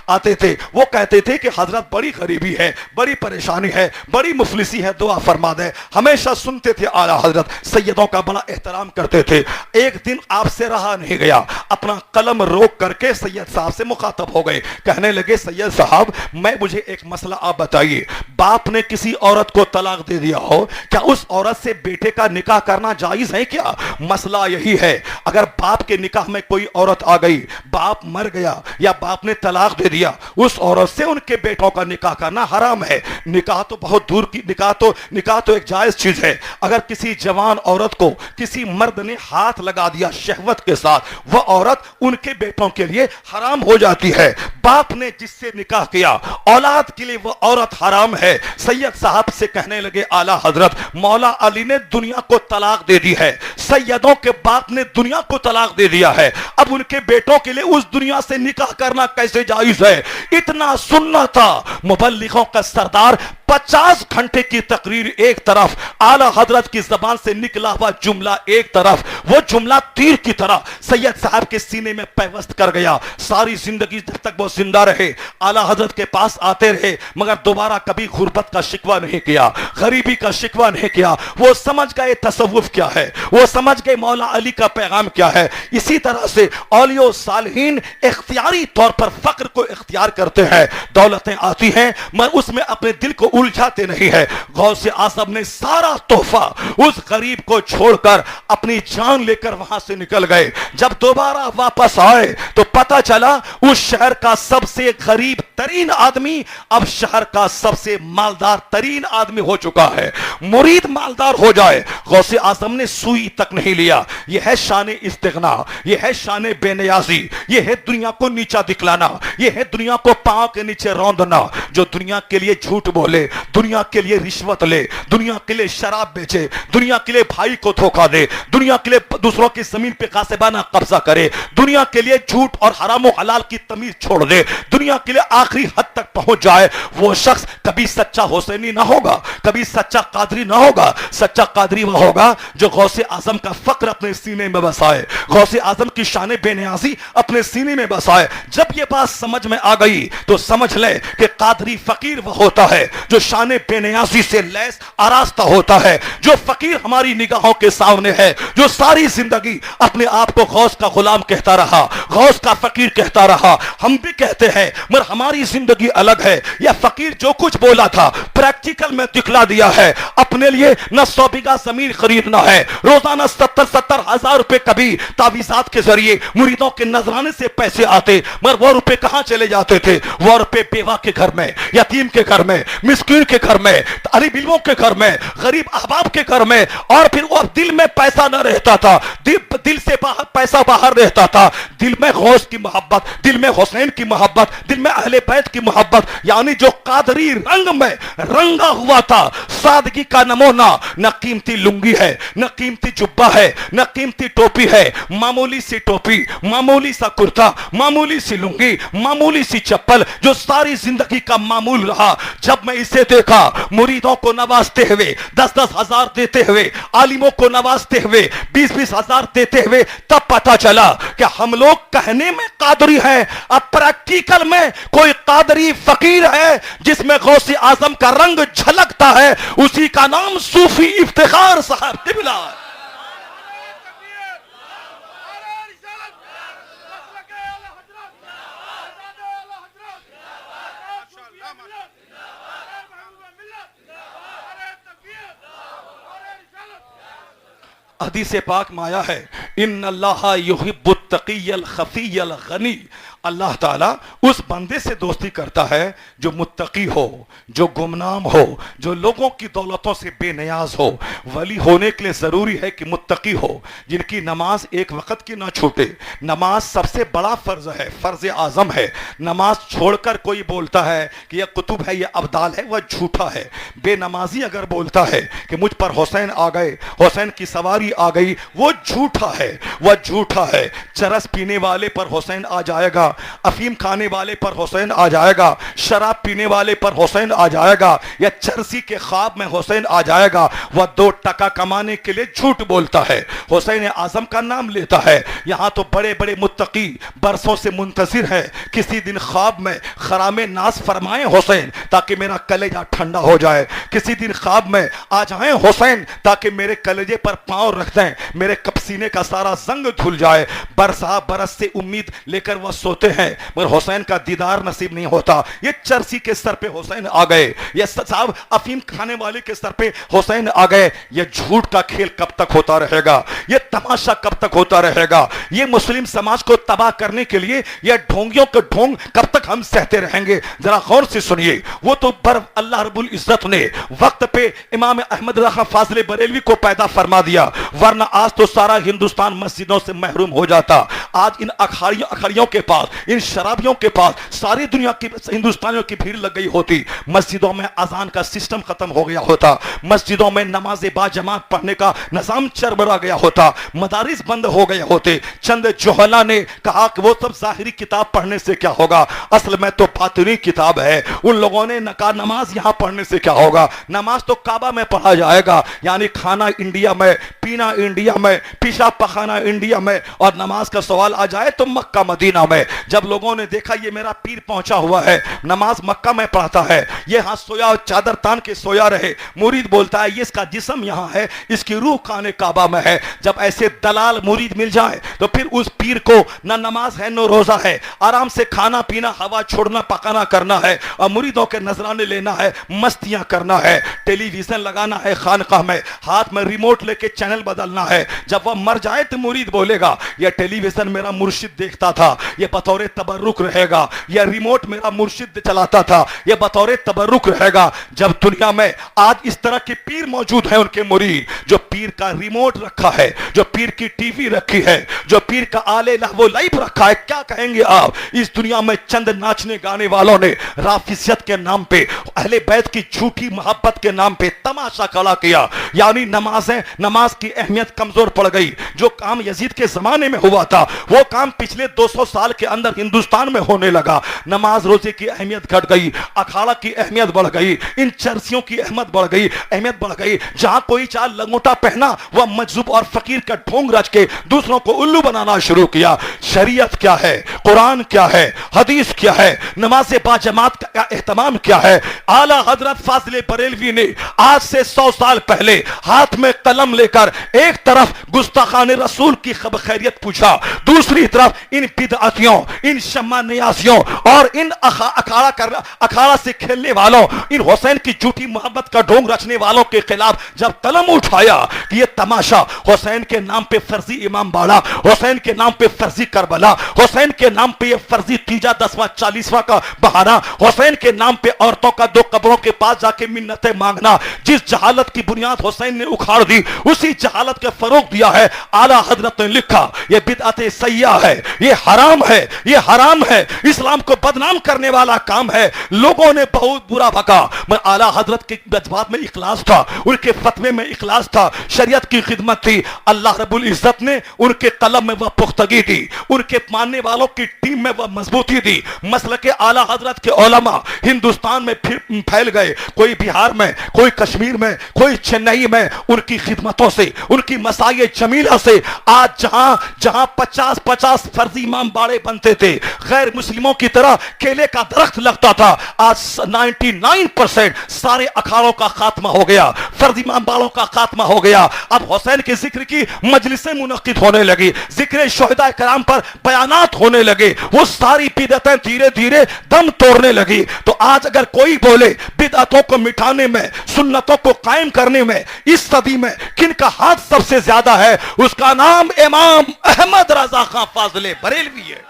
آتے تھے, وہ کہتے تھے کہ حضرت بڑی غریبی ہے, بڑی پریشانی ہے, بڑی مفلسی ہے, دعا فرما دے. ہمیشہ سنتے تھے اعلیٰ حضرت, سیدوں کا بڑا احترام کرتے تھے. ایک دن آپ سے رہا نہیں گیا, اپنا قلم روک کر کے سید صاحب سے مخاطب ہو گئے. کہنے لگے سید صاحب مجھے ایک مسئلہ آپ بتائیے, باپ نے کسی عورت کو طلاق دے دیا ہو, کیا اس عورت سے بیٹے کا نکاح کرنا جائز ہے کیا؟ مسئلہ یہی ہے, اگر باپ کے نکاح میں کوئی عورت آ گئی, باپ مر گیا یا باپ نے طلاق دے دیا, اس عورت سے ان کے بیٹوں کا نکاح کرنا حرام ہے. نکاح تو بہت دور کی, نکاح تو ایک جائز چیز ہے. اگر کسی جوان عورت کو کسی مرد نے ہاتھ لگا دیا شہوت کے ساتھ, وہ عورت ان کے بیٹوں کے لیے حرام ہو جاتی ہے. باپ نے جس سے نکاح کیا اولاد کے لیے وہ عورت حرام ہے. سید صاحب سے کہنے لگے اعلیٰ حضرت مولا علی نے دنیا کو طلاق دے دی ہے, سیدوں کے باپ نے دنیا کو طلاق دے دیا ہے, اب ان کے بیٹوں کے لیے اس دنیا سے نکاح کرنا کیسے جائز ہے؟ اتنا سننا تھا. مبلغوں کا سردار 50 گھنٹے کی تقریر ایک طرف, اعلیٰ حضرت کی زبان سے نکلا ہوا جملہ ایک طرف, وہ جملہ تیر کی طرح سید صاحب کے سینے میں پیوست کر گیا. ساری زندگی جب تک وہ زندہ رہے اعلیٰ حضرت کے پاس آتے رہے, مگر دوبارہ کبھی غربت کا شکوہ نہیں کیا, غریبی کا شکوہ نہیں کیا. وہ سمجھ گئے تصوف کیا ہے, وہ سمجھ گئے مولا علی کا پیغام کیا ہے. اسی طرح سے اولیاء صالحین اختیاری طور پر فقر کو اختیار کرتے ہیں. دولتیں آتی ہیں مگر اس میں اپنے دل کو الجھاتے نہیں ہے. غوث اعظم نے سارا تحفہ اس غریب کو چھوڑ کر اپنی جان لے کر وہاں سے نکل گئے. جب دوبارہ واپس آئے تو پتا چلا اس شہر کا سب سے غریب ترین آدمی اب شہر کا سب سے مالدار ترین آدمی ہو چکا ہے. مرید مالدار ہو جائے, غوث اعظم نے سوئی تک نہیں لیا. یہ ہے شان استغنا, یہ ہے شان بے نیازی, یہ ہے دنیا کو نیچا دکھلانا, یہ ہے دنیا کو پاؤں کے نیچے روندنا. جو دنیا کے لیے جھوٹ بولے, دنیا کے لیے رشوت لے, دنیا کے لیے شراب بیچے, دنیا کے لیے بھائی کو دھوکہ دے, دنیا کے لیے دوسروں کی زمین پہ غاصبانہ قبضہ کرے, دنیا کے لیے جھوٹ اور حرام و حلال کی تمیز چھوڑ دے, دنیا کے لیے آخری حد تک پہنچ جائے, وہ شخص کبھی سچا حسینی نہ ہوگا, کبھی سچا قادری نہ ہوگا. سچا قادری وہ ہوگا جو غوث اعظم کا فقر اپنے سینے میں بسائے, غوث اعظم کی شان بے نیازی اپنے سینے میں بسائے. جب یہ بات سمجھ میں آ گئی تو سمجھ لے کہ قادری فقیر وہ ہوتا ہے جو شان بے نیازی سے لیس آراستہ ہوتا ہے, جو فقیر ہماری نگاہوں کے سامنے ہے, جو ساری زندگی اپنے آپ کو غوث کا غلام کہتا رہا, غوث کا فقیر کہتا رہا. ہم بھی کہتے ہیں مگر ہماری زندگی الگ ہے. یہ فقیر جو کچھ بولا تھا پریکٹیکل میں دکھلا دیا ہے. اپنے لیے نہ 100 بیگھہ زمین خریدنا ہے, روزانہ 70 ہزار روپے کبھی تعویذات کے ذریعے مریدوں کے نذرانے سے پیسے آتے, مگر وہ روپے کہاں چلے جاتے تھے؟ وہ روپے بیوہ کے گھر میں, میں, یتیم کے گھر میں, مسکین کے گھر میں, طالب علموں کے گھر میں, غریب احباب کے گھر میں, اور پھر وہ دل میں پیسہ نہ رہتا تھا, دل سے پیسہ باہر رہتا تھا, دل میں غوث کی محبت, دل میں حسین کی محبت, دل میں اہل بیت کی محبت, یعنی جو قادری رنگ میں رنگا ہوا تھا, سادگی کا نمونہ. نہ قیمتی لنگی ہے, نہ قیمتی جبہ ہے, نہ قیمتی ٹوپی ہے, معمولی سی ٹوپی, معمولی سا کرتا, معمولی سی لنگی, معمولی سی چپل, جو ساری زندگی کا معمول رہا. جب میں اسے دیکھا مریدوں کو نوازتے ہوئے, 10-10 ہزار دیتے ہوئے, عالموں کو نوازتے ہوئے, 20-20 ہزار دیتے ہوئے, تب پتا چلا کہ ہم لوگ کہنے میں قادری ہیں, اب پریکٹیکل میں کوئی قادری فقیر ہے جس میں غوث اعظم کا رنگ جھلکتا ہے, اسی کا نام صوفی افتخار صاحب قبلہ ہے. حدیث پاک میں آیا ہے, ان اللہ یحب التقی الخفی الغنی, اللہ تعالیٰ اس بندے سے دوستی کرتا ہے جو متقی ہو, جو گمنام ہو, جو لوگوں کی دولتوں سے بے نیاز ہو. ولی ہونے کے لیے ضروری ہے کہ متقی ہو, جن کی نماز ایک وقت کی نہ چھوٹے. نماز سب سے بڑا فرض ہے, فرض اعظم ہے. نماز چھوڑ کر کوئی بولتا ہے کہ یہ قطب ہے, یہ ابدال ہے, وہ جھوٹا ہے. بے نمازی اگر بولتا ہے کہ مجھ پر حسین آ گئے, حسین کی سواری آ گئی, وہ جھوٹا ہے, وہ جھوٹا ہے. چرس پینے والے پر حسین آ جائے گا, افیم کھانے والے پر حسین آ جائے گا, شراب پینے والے پر حسین آ جائے گا, یا چرسی کے خواب میں حسین آ جائے گا. وہ 2 ٹکا کمانے کے لیے جھوٹ بولتا ہے, حسین اعظم کا نام لیتا ہے. یہاں تو بڑے بڑے متقی برسوں سے منتظر ہے کسی دن خواب میں خرام ناز فرمائیں حسین تاکہ میرا کلیجہ ٹھنڈا ہو جائے, کسی دن خواب میں آ جائیں حسین تاکہ میرے کلیجے پر پاؤں رکھ دیں, میرے کپسینے کا سارا زنگ دھل جائے. برسا برس سے امید لے کر وہ سوتے ہیں مگر حسین کا دیدار نصیب نہیں ہوتا. یہ چرسی کے سر پہ حسین آ گئے, یہ صاحب افیم کھانے والے کے سر پہ حسین آ گئے. یہ جھوٹ کا کھیل کب تک ہوتا رہے گا, یہ تماشا کب تک ہوتا رہے گا, یہ مسلم سماج کو تباہ کرنے کے لیے یہ ڈھونگیوں کے ڈھونگ کب تک ہم سہتے رہیں گے. ذرا غور سے سنیے, وہ تو اللہ رب العزت نے وقت پہ امام احمد رضا فاضل بریلوی کو پیدا فرما دیا, ورنہ آج تو سارا ہندوستان مسجدوں سے محروم ہو جاتا. آج ان اکھاڑیوں کے پاس, ان شرابیوں کے پاس ساری دنیا کی ہندوستانیوں کی بھیڑ لگ گئی ہوتی. مسجدوں میں اذان کا سسٹم ختم ہو گیا ہوتا, مسجدوں میں نماز با جماعت پڑھنے کا نظام چربرا گیا ہوتا, مدارس بند ہو گئے ہوتے. چند جوہلا نے کہا کہ وہ سب ظاہری کتاب پڑھنے سے کیا ہوگا, اصل میں تو باطنی کتاب ہے. ان لوگوں نے کہا نماز یہاں پڑھنے سے کیا ہوگا, نماز تو کعبہ میں پڑھا جائے گا. یعنی کھانا انڈیا میں, پینا انڈیا میں, پیشاب پخانا انڈیا میں, اور نماز کا سوال آ جائے تو مکہ مدینہ میں. جب لوگوں نے دیکھا یہ میرا پیر پہنچا ہوا ہے, نماز مکہ میں پڑھتا ہے, یہ ہاں سویا چادر تان کے سویا رہے, مرید بولتا ہے یہ اس کا جسم یہاں ہے, اس کی روح خانے کعبہ میں ہے. جب ایسے دلال مرید مل جائے تو پھر اس پیر کو نہ نماز ہے نہ روزہ ہے, آرام سے کھانا پینا, ہوا چھوڑنا, پکانا کرنا ہے, اور مریدوں کے نذرانے لینا ہے, مستیاں کرنا ہے, ٹیلی ویژن لگانا ہے خانقاہ میں, ہاتھ میں ریموٹ لے کے چینل بدلنا ہے. جب وہ مر جائے تو مرید بولے گا یہ ٹیلی ویژن میرا مرشد دیکھتا تھا, یہ بطور تبرک رہے گا, یہ ریموٹ میرا مرشد چلاتا تھا, یہ بطور تبرک رہے گا. جب دنیا میں آج اس طرح کے پیر موجود ہیں, ان کے مرید جو پیر کا ریموٹ رکھا ہے, جو پیر کی ٹی وی رکھی ہے, جو پیر کا آلے لہو لعب رکھا ہے, کیا کہیں گے آپ؟ اس دنیا میں چند ناچنے گانے والوں نے رافضیت کے نام پہ, اہل بیت کی جھوٹی محبت کے نام پہ تماشا کھڑا کیا. یعنی نماز کی اہمیت کمزور پڑ گئی. جو کام یزید کے زمانے میں ہوا تھا وہ کام پچھلے 200 سال کے اندر ہندوستان میں ہونے لگا. نماز روزے کی اہمیت گھٹ گئی, اکھاڑا کی اہمیت بڑھ گئی, ان چرسیوں کی اہمیت بڑھ گئی. جہاں کوئی چال لنگوٹا پہنا وہ مجذوب اور فقیر کا ڈھونگ رچ کے دوسروں کو الو بنانا شروع کیا. شریعت کیا ہے, قرآن کیا ہے, حدیث کیا ہے, نماز با جماعت کا اہتمام کیا ہے. اعلیٰ حضرت فاضل بریلوی نے آج سے 100 سال پہلے ہاتھ میں قلم لے کر ایک طرف گستاخان رسول کی خبر خیریت پوچھا، دوسری طرف ان بدعتیوں، ان شمع نیازیوں اور ان اکھاڑا سے کھیلنے والوں، ان حسین کی جھوٹی محبت کا ڈھونگ رچنے والوں کے خلاف جب قلم اٹھایا کہ یہ تماشا حسین کے نام پہ فرضی امام باڑہ، حسین کے نام پہ فرضی کربلا، حسین کے نام پہ یہ فرضی تیجا 10واں 40واں کا بہانہ، حسین کے نام پہ عورتوں کا 2 قبروں کے پاس جا کے منتیں مانگنا، جس جہالت کی بنیاد حسین نے اکھاڑ دی اسی جہالت کے فروغ دیا ہے۔ اعلیٰ حضرت نے لکھا یہ بدعت سیاح ہے، یہ حرام ہے، یہ حرام ہے، اسلام کو بدنام کرنے والا کام ہے۔ لوگوں نے بہت برا بھگا، میں اعلیٰ حضرت کے جذبات میں اخلاص تھا، ان کے فتوے میں اخلاص تھا، شریعت کی خدمت تھی۔ اللہ رب العزت نے ان کے قلم میں وہ پختگی دی، ان کے ماننے والوں کی ٹیم میں وہ مضبوطی دی۔ مسلک اعلیٰ حضرت کے علماء ہندوستان میں پھیل گئے، کوئی بہار میں، کوئی کشمیر میں، کوئی چنئی میں، ان کی خدمتوں سے، ان کی مسائل جمیلہ سے آج جہاں 50 فرضی امام باڑے بنتے تھے، غیر مسلموں کی طرح کیلے کا درخت لگتا تھا، آج 99% سارے اکھاڑوں کا خاتمہ ہو گیا، فرضی امام باڑوں کا خاتمہ ہو گیا۔ اب حسین کے ذکر کی مجلسیں منعقد ہونے لگی، ذکر شہداء کرام پر بیانات ہونے لگے، وہ ساری بدعتیں دھیرے دھیرے دم توڑنے لگی۔ تو آج اگر کوئی بولے بدعتوں کو مٹانے میں، سنتوں کو قائم کرنے میں اس صدی میں کن کا ہاتھ سب سے زیادہ ہے، اس کا نام امام احمد رضا خان فاضل بریلوی ہے۔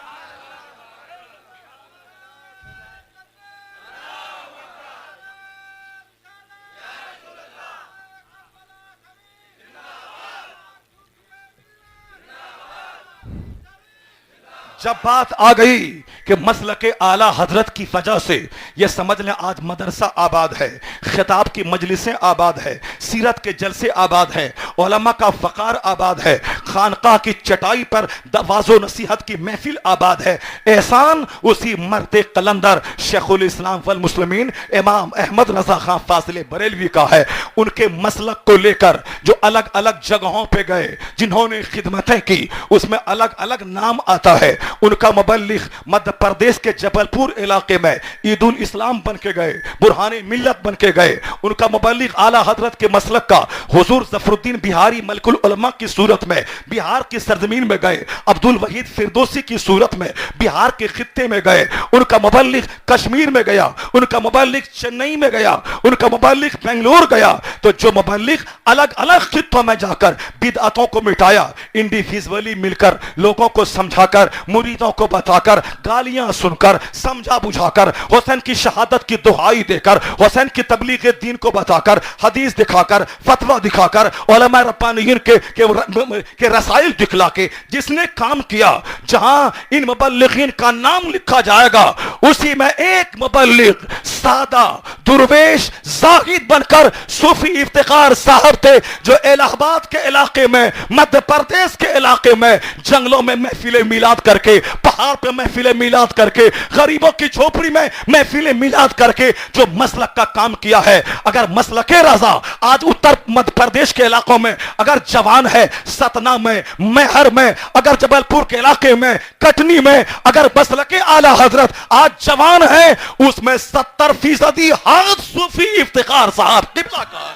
جب بات آ گئی کہ مسلک اعلیٰ حضرت کی وجہ سے یہ سمجھ لیں آج مدرسہ آباد ہے، خطاب کی مجلسیں آباد ہے، سیرت کے جلسے آباد ہیں، علماء کا وقار آباد ہے، خانقاہ کی چٹائی پر واعظ و نصیحت کی محفل آباد ہے۔ احسان اسی مرد قلندر شیخ الاسلام والمسلمین امام احمد رضا خان فاضل بریلوی کا ہے۔ ان کے مسلک کو لے کر جو الگ الگ جگہوں پہ گئے، جنہوں نے خدمتیں کی، اس میں الگ الگ نام آتا ہے۔ ان کا مبلغ مدھیہ پردیش کے جبل پور علاقے میں عید الاسلام بن کے گئے، برہان ملت بن کے گئے۔ ان کا مبلغ اعلیٰ حضرت کے مسلک کا حضور ظفر الدین بہاری ملک العلماء کی صورت میں بہار کی سرزمین میں گئے، عبد الوحید فردوسی کی صورت میں بہار کے خطے میں گئے۔ ان کا مبلغ کشمیر میں گیا، ان کا مبلغ چنئی میں گیا، ان کا مبلغ بنگلور گیا۔ تو جو مبلغ الگ الگ خطوں میں جا کر بدعتوں کو مٹایا، انڈیویژولی مل کر لوگوں کو سمجھا کر، مریدوں کو بتا کر، گالیاں سن کر، سمجھا بجھا کر، حسین کی شہادت کی دہائی دے کر، حسین کی تبلیغ دین کو بتا کر، حدیث دکھا کر، فتویٰ دکھا کر، علماء ربانیین کے رسائل دکھلا کے جس نے کام کیا، جہاں ان مبلغین کا نام لکھا جائے گا اسی میں ایک مبلغ سادہ درویش زاہد بن کر صوفی افتخار صاحب تھے، جو الہ آباد کے علاقے میں، مدھیہ پردیش کے علاقے میں جنگلوں میں محفل میلاد کر کے، پہاڑ پہ محفل میلاد کر کے، غریبوں کی جھوپڑی میں محفل میلاد کر کے جو مسلک کا کام کیا ہے۔ اگر مسلک رضا آج اتر مدھیہ پردیش کے علاقوں میں اگر جوان ہے، ستنا میں، مہر میں، اگر جبل پور کے علاقے میں، کٹنی میں اگر مسلک اعلیٰ حضرت آج جوان ہے، اس میں 70% ہاتھ صوفی افتخار صاحب قبلہ کا ہے۔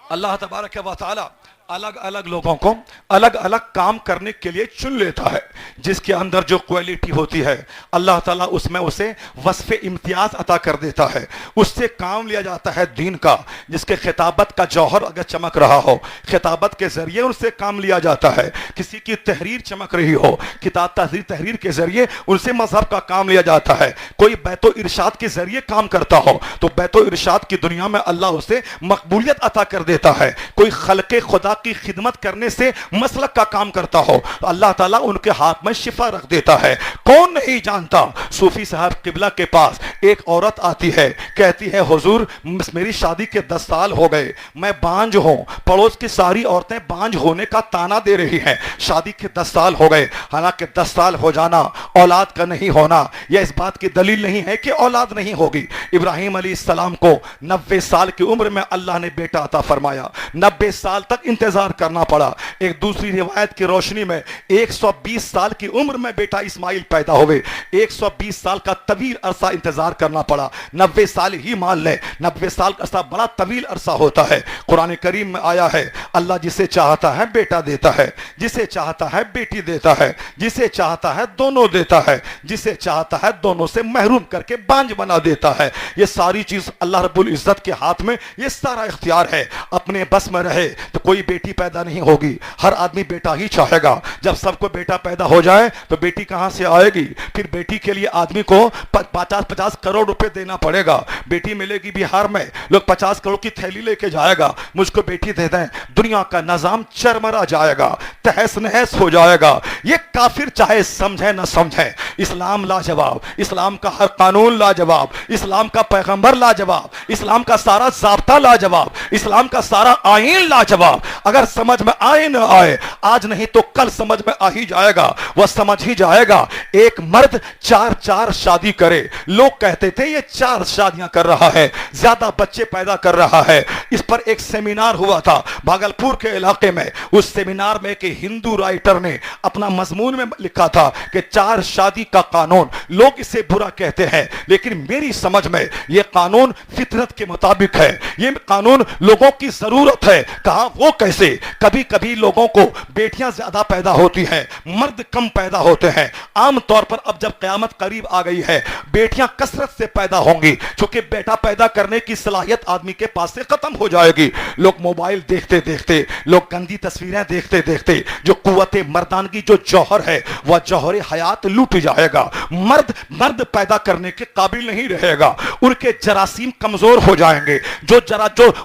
اللہ تبارک و تعالی الگ الگ لوگوں کو الگ الگ کام کرنے کے لیے چن لیتا ہے، جس کے اندر جو کوالٹی ہوتی ہے اللہ تعالیٰ اس میں اسے وصف امتیاز عطا کر دیتا ہے، اس سے کام لیا جاتا ہے دین کا۔ جس کے خطابت کا جوہر اگر چمک رہا ہو، خطابت کے ذریعے ان سے کام لیا جاتا ہے۔ کسی کی تحریر چمک رہی ہو، کتاب تحریر کے ذریعے ان سے مذہب کا کام لیا جاتا ہے۔ کوئی بیت و ارشاد کے ذریعے کام کرتا ہو تو بیت و ارشاد کی دنیا میں اللہ اسے مقبولیت عطا کر دیتا ہے۔ کوئی خلق خدا کی خدمت کرنے سے مسلک کا کام کرتا ہو، اللہ تعالیٰ ان کے ہاتھ میں شفا رکھ دیتا ہے۔ کون نہیں جانتا، صوفی صاحب قبلہ کے پاس ایک عورت آتی ہے، کہتی ہے حضور میری شادی کے 10 سال ہو گئے، میں بانجھ ہوں، پڑوس کی ساری عورتیں بانجھ ہونے کا تانا دے رہی ہیں، شادی کے 10 سال ہو گئے۔ حالانکہ 10 سال ہو جانا اولاد کا نہیں ہونا یہ اس بات کی دلیل نہیں ہے کہ اولاد نہیں ہوگی۔ ابراہیم علیہ السلام کو 90 سال کی عمر میں اللہ نے بیٹا عطا فرمایا، 90 سال تک انتظار کرنا پڑا۔ ایک دوسری روایت کی روشنی میں 120 سال کی عمر میں بیٹا اسماعیل پیدا ہوئے، 120 سال کا طویل عرصہ انتظار کرنا پڑا۔ 90 سال ہی مان لیں، 90 سال کا عرصہ بڑا طویل عرصہ ہوتا ہے۔ قرآن کریم میں آیا ہے اللہ جسے چاہتا ہے بیٹا دیتا ہے، جسے چاہتا ہے بیٹی دیتا ہے، جسے چاہتا ہے دونوں دیتا ہے، جسے چاہتا ہے دونوں سے محروم کر کے بانجھ بنا دیتا ہے۔ یہ ساری چیز اللہ رب العزت کے ہاتھ میں، یہ سارا اختیار ہے۔ اپنے بس میں رہے تو کوئی بیٹی پیدا نہیں ہوگی، ہر آدمی بیٹا ہی چاہے گا۔ جب سب کو بیٹا پیدا ہو جائے تو بیٹی کہاں سے آئے گی؟ پھر بیٹی کے لیے آدمی کو 50 کروڑ روپے دینا پڑے گا۔ بیٹی ملے گی بہار میں، لوگ 50 کروڑ کی تھیلی لے کے جائے گا، مجھ کو بیٹی دے دیں، دنیا کا نظام چرمرا جائے گا، تہس نہس ہو جائے گا۔ یہ کافر چاہے سمجھے نہ سمجھے، اسلام لاجواب، اسلام کا ہر قانون لاجواب، اسلام کا پیغمبر لاجواب، اسلام کا سارا ضابطہ لاجواب، اسلام کا سارا آئین لاجواب۔ اگر سمجھ میں آئے نہ آئے، آج نہیں تو کل سمجھ میں آ ہی جائے گا، وہ سمجھ ہی جائے گا۔ ایک مرد 4 شادی کرے، لوگ کہتے تھے یہ 4 شادیاں کر رہا ہے، زیادہ بچے پیدا کر رہا ہے۔ اس پر ایک سیمینار ہوا تھا بھاگلپور کے علاقے میں۔ اس سیمینار میں ایک ہندو رائٹر نے اپنا مضمون میں لکھا تھا کہ 4 شادی کا قانون، لوگ اسے برا کہتے ہیں لیکن میری سمجھ میں یہ قانون فطرت کے مطابق ہے، یہ قانون لوگوں کی ضرورت ہے۔ کہا وہ کیسے؟ کبھی کبھی لوگوں کو بیٹیاں زیادہ پیدا ہوتی ہیں، مرد کم پیدا ہوتے ہیں۔ عام طور پر اب جب قیامت قریب آ گئی ہے، بیٹیاں کثرت سے پیدا ہوں گی، چونکہ بیٹا پیدا کرنے کی صلاحیت آدمی کے پاس سے ختم ہو جائے گی۔ لوگ موبائل دیکھتے دیکھتے، لوگ گندی تصویریں دیکھتے دیکھتے، جو قوت مردانگی جو جوہر ہے وہ جوہر حیات لوٹ جائے گا۔ مرد پیدا کرنے کے قابل نہیں رہے گا، ان کے جراثیم کمزور ہو جائیں گے، جو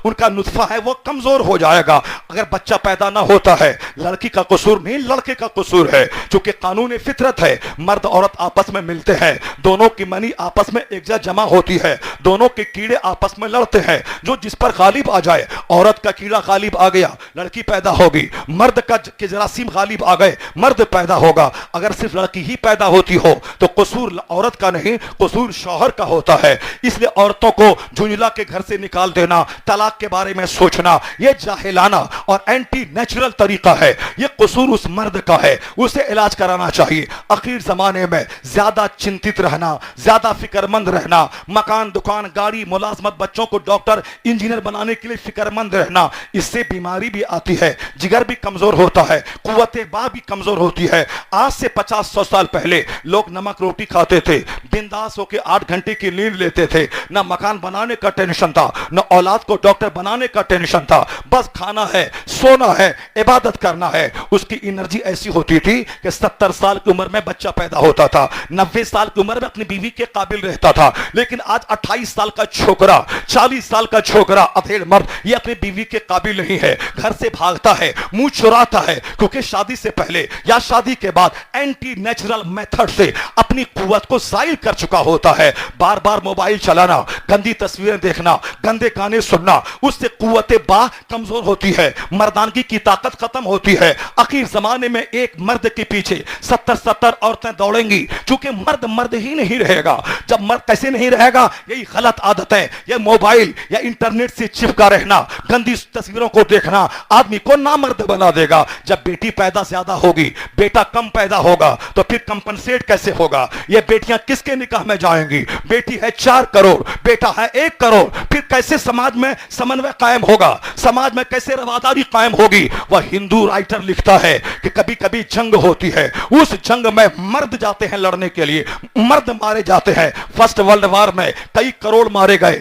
ان کا نطفہ ہے وہ کمزور ہو جائے گا۔ اگر بچہ پیدا نہ ہوتا ہے، لڑکی کا قصور نہیں، لڑکے کا قصور ہے، چونکہ قانون فطرت ہے۔ مرد عورت آپس میں ملتے ہیں، دونوں کی منی آپس میں ایک جگہ جمع ہوتی ہے، دونوں کے کیڑے آپس میں لڑتے ہیں، جو جس پر غالب آ جائے، عورت کا کیڑا غالب آ گیا، لڑکی پیدا ہوگی، مرد کا جراثیم غالب آ گئے، مرد پیدا ہوگا۔ اگر صرف لڑکی ہی پیدا ہوتی ہو تو قصور عورت کا نہیں، قصور شوہر کا ہوتا ہے۔ اس لیے عورتوں کو جھنجھلا کے گھر سے نکال دینا، طلاق کے بارے میں سوچنا، یہ جاہلانہ اور اینٹی نیچرل طریقہ ہے۔ یہ قصور اس مرد کا ہے، اسے علاج کرانا چاہیے۔ اخیر زمانے میں زیادہ چنتت رہنا، زیادہ فکر مند رہنا، مکان، دکان، گاڑی، ملازمت، بچوں کو ڈاکٹر، انجینئر بنانے کے لیے فکر مند رہنا، اس سے بیماری بھی آتی ہے، جگر بھی کمزور ہوتا ہے، قوت باہ بھی کمزور ہوتی ہے۔ آج سے 50-100 سال پہلے لوگ نمک روٹی کھاتے تھے، بنداس ہو کے 8 گھنٹے کی نیند لیتے تھے، نہ مکان بنانے کا ٹینشن تھا، نہ اولاد کو ڈاکٹر بنانے کا ٹینشن تھا، بس کھانا ہے، سونا ہے، عبادت کرنا ہے۔ اس کی انرجی ایسی ہوتی تھی کہ 70 سال کی عمر میں بچہ پیدا ہوتا تھا، 90 سال کی عمر میں اپنی بیوی کے قابل رہتا تھا۔ لیکن آج 28 سال کا چھوکرا، 40 سال کا چھوکرا، ادھیڑ مرد، یہ اپنی بیوی کے قابل نہیں ہے، گھر سے بھاگتا ہے، منہ چراتا ہے، کیونکہ شادی سے پہلے یا شادی کے بعد اینٹی نیچرل میتھڈ سے اپنی قوت کو زائل کر چکا ہوتا ہے۔ بار بار موبائل چلانا، گندی تصویریں دیکھنا، گندے گانے سننا، اس سے قوت باہ کمزور ہوتی ہے، مردانگی کی طاقت ختم ہوتی ہے۔ اخیر زمانے میں ایک مرد کے پیچھے 70 عورتیں دوڑیں گی، چونکہ مرد ہی نہیں رہے گا۔ جب مرد کیسے نہیں رہے گا؟ یہی غلط عادتیں، یہ موبائل یا انٹرنیٹ سے چپکا رہنا، گندی تصویروں کو دیکھنا آدمی کو نامرد بنا دے گا۔ جب بیٹی پیدا زیادہ ہوگی، بیٹا کم پیدا ہوگا، تو پھر کمپنسیٹ کیسے ہوگا؟ یہ بیٹیاں کس کے نکاح میں جائیں گی؟ بیٹی ہے 4 کروڑ، بیٹا ہے 1 کروڑ، پھر کیسے سماج میں سمنوے قائم ہوگا؟ سماج میں کیسے رواداری قائم ہوگی؟ وہ ہندو رائٹر لکھتا ہے کہ کبھی کبھی جنگ ہوتی ہے، اس جنگ میں مرد جاتے ہیں لڑنے کے لیے، مرد مارے جاتے ہیں۔ فرسٹ ورلڈ وار میں کئی کروڑ مارے گئے،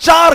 4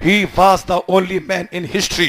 he was the only man in history,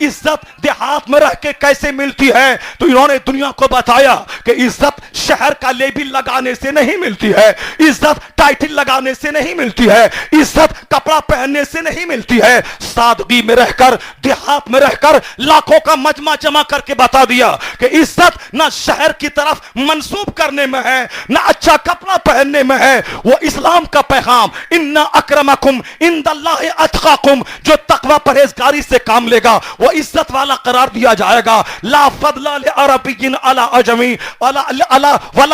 عزت دیہات میں رہ کے کیسے ملتی ہے؟ تو انہوں نے دنیا کو بتایا کہ عزت شہر کا لیبل لگانے سے نہیں ملتی ہے، عزت ٹائٹل لگانے سے نہیں ملتی ہے، عزت کپڑا پہننے سے نہیں ملتی ہے۔ سادگی میں رہ کر، دیہات میں رہ کر لاکھوں کا مجمع جمع کر کے بتا دیا کہ عزت نہ شہر کی طرف منسوب کرنے میں ہے، نہ اچھا کپڑا پہننے میں ہے۔ وہ اسلام کا پیغام، ان اکرمکم عند اللہ اتقاکم، جو تقوی پرہیزگاری سے کام لے گا وہ عزت والا قرار دیا جائے گا۔ لا فضل لعربی علی عجمی ولا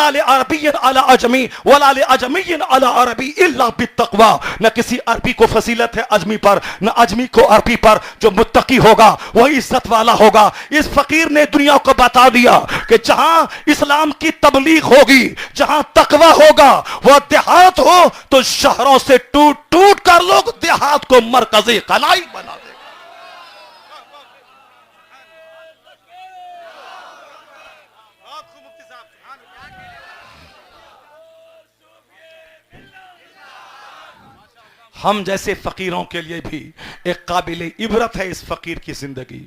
لعربی علی عجمی ولا لعجمی علی عربی الا بالتقوی۔ نہ کسی عربی کو فضیلت ہے عجمی پر، نہ عجمی کو عربی پر۔ جو متقی ہوگا وہ عزت والا ہوگا۔ اس فقیر نے دنیا کو بتا دیا کہ جہاں اسلام کی تبلیغ ہوگی، جہاں تقوی ہوگا، وہ دیہات ہو تو شہروں سے ٹوٹ ٹوٹ کر لوگ دیہات کو مرکزی قلعہ بنا دیں۔ ہم جیسے فقیروں کے لیے بھی ایک قابل عبرت ہے اس فقیر کی زندگی،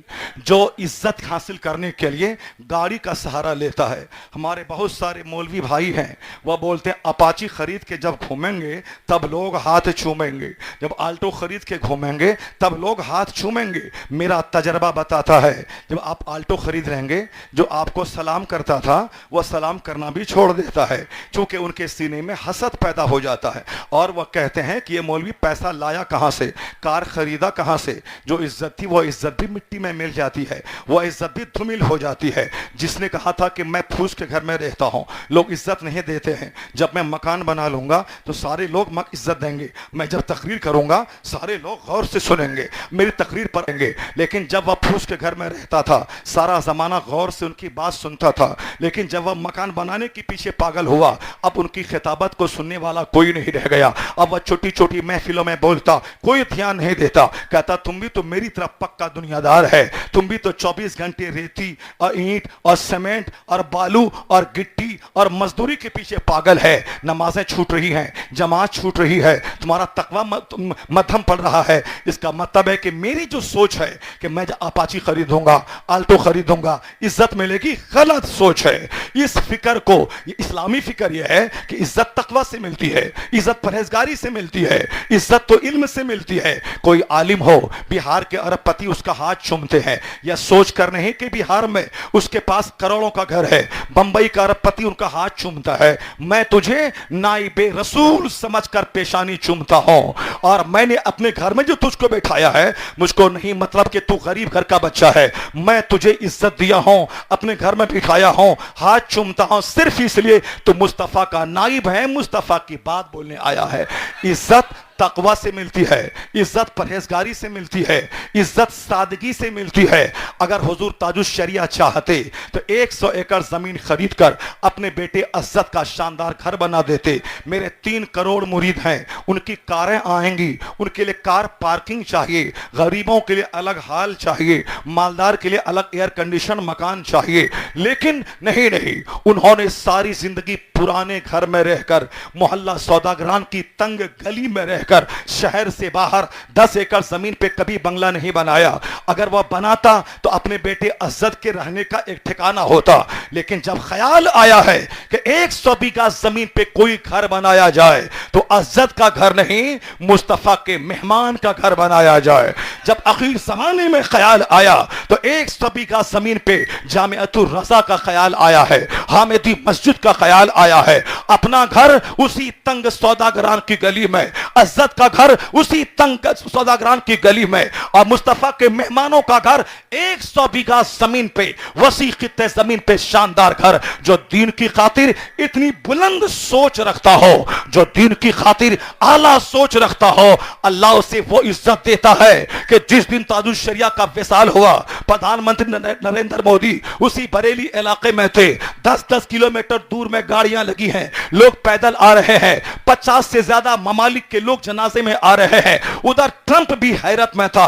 جو عزت حاصل کرنے کے لیے گاڑی کا سہارا لیتا ہے۔ ہمارے بہت سارے مولوی بھائی ہیں، وہ بولتے ہیں اپاچی خرید کے جب گھومیں گے تب لوگ ہاتھ چومیں گے، جب آلٹو خرید کے گھومیں گے تب لوگ ہاتھ چومیں گے۔ میرا تجربہ بتاتا ہے جب آپ آلٹو خرید لیں گے، جو آپ کو سلام کرتا تھا وہ سلام کرنا بھی چھوڑ دیتا ہے، چونکہ ان کے سینے میں حسد پیدا ہو جاتا ہے، اور وہ کہتے ہیں کہ یہ مولوی پیسہ لایا کہاں سے، کار خریدا کہاں سے۔ جو عزت تھی وہ عزت بھی مٹی میں مل جاتی ہے، وہ عزت بھی دھمل ہو جاتی ہے۔ جس نے کہا تھا کہ میں پھوس کے گھر میں رہتا ہوں، لوگ عزت نہیں دیتے ہیں، جب میں مکان بنا لوں گا تو سارے لوگ عزت دیں گے، میں جب تقریر کروں گا سارے لوگ غور سے سنیں گے، میری تقریر پڑھیں گے۔ لیکن جب وہ پھوس کے گھر میں رہتا تھا سارا زمانہ غور سے ان کی بات سنتا تھا، لیکن جب وہ مکان بنانے کے پیچھے پاگل ہوا، اب ان کی خطابت کو سننے والا کوئی نہیں رہ گیا۔ اب وہ چھوٹی چھوٹی محفلوں میں بولتا، کوئی دھیان نہیں دیتا، کہتا تم بھی تو میری طرح پکا دنیا دار ہے، تم بھی تو 24 گھنٹے ریتی اور اینٹ اور سیمنٹ اور بالو اور گٹی اور مزدوری کے پیچھے پاگل ہے۔ نمازیں چھوٹ رہی ہیں، جماعت چھوٹ رہی ہے، تمہارا تقوی مدھم پڑ رہا ہے۔ اس کا مطلب ہے کہ میری جو سوچ ہے کہ میں اپاچی خریدوں گا، آلٹو خریدوں گا، عزت ملے گی، غلط سوچ ہے۔ اس فکر کو، یہ اسلامی فکر یہ ہے کہ عزت تقوی سے ملتی ہے، عزت پرہیزگاری سے ملتی ہے، عزت تو علم سے ملتی ہے۔ کوئی عالم ہو، بہار کے ارب پتی اس کا ہاتھ چومتے ہیں، یا سوچ کر نہیں کہ بہار میں اس کے پاس کروڑوں کا گھر ہے، بمبئی کا ارب پتی ان کا ہاتھ چومتا ہے۔ میں تجھے نائب رسول سمجھ کر پیشانی چومتا ہوں، اور میں نے اپنے گھر میں جو تجھ کو بیٹھایا ہے، مجھ کو نہیں مطلب کہ تو غریب گھر کا بچہ ہے، میں تجھے عزت دیا ہوں، اپنے گھر میں بٹھایا ہوں، ہاتھ چومتا ہوں صرف اس لیے تو مصطفیٰ کا نائب ہے، مصطفیٰ کی بات بولنے آیا ہے۔ عزت تقوی سے ملتی ہے، عزت پرہیزگاری سے ملتی ہے، عزت سادگی سے ملتی ہے۔ اگر حضور تاج الشریعہ چاہتے تو 100 ایکڑ زمین خرید کر اپنے بیٹے عزت کا شاندار گھر بنا دیتے۔ میرے 3 کروڑ مرید ہیں، ان کی کاریں آئیں گی، ان کے لیے کار پارکنگ چاہیے، غریبوں کے لیے الگ حال چاہیے، مالدار کے لیے الگ ایئر کنڈیشن مکان چاہیے، لیکن نہیں، انہوں نے ساری زندگی پرانے گھر میں رہ کر، محلہ سوداگران کی تنگ گلی میں رہ کر، شہر سے باہر 10 ایکڑ زمین پہ کبھی بنگلہ نہیں بنایا۔ اگر وہ بناتا تو اپنے بیٹے عزت کے رہنے کا ایک ٹھکانہ ہوتا، لیکن جب خیال آیا ہے کہ 100 بیگھہ زمین پہ کوئی گھر بنایا جائے تو عزت کا گھر نہیں، مصطفیٰ کے مہمان کا گھر بنایا جائے۔ جب اخیر زمانے میں خیال آیا تو 100 بیگھہ زمین پہ جامعۃ الرضا کا خیال آیا ہے، حامدی مسجد کا خیال آیا ہے، اپنا گھر اسی تنگ سوداگران کی گلی میں، عزت کا گھر اسی تنگ سوداگران کی گلی میں، اور مصطفیٰ کے مہمانوں کا گھر 100 بیگھہ زمین پہ، وسیع خطے زمین پہ شاندار گھر۔ جو دین کی خاطر اتنی بلند سوچ رکھتا ہو، جو دین کی خاطر اعلیٰ سوچ رکھتا ہو، اللہ اسے وہ عزت دیتا ہے کہ جس دن تاج الشریعہ کا وصال ہوا، پردھان منتری نریندر مودی اسی بریلی علاقے میں تھے، 10 کلومیٹر دور میں گاڑیاں لگی ہیں، لوگ پیدل آ رہے ہیں، 50 سے زیادہ ممالک کے لوگ جنازے میں آ رہے ہیں۔ ادھر ٹرمپ بھی حیرت میں تھا،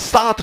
7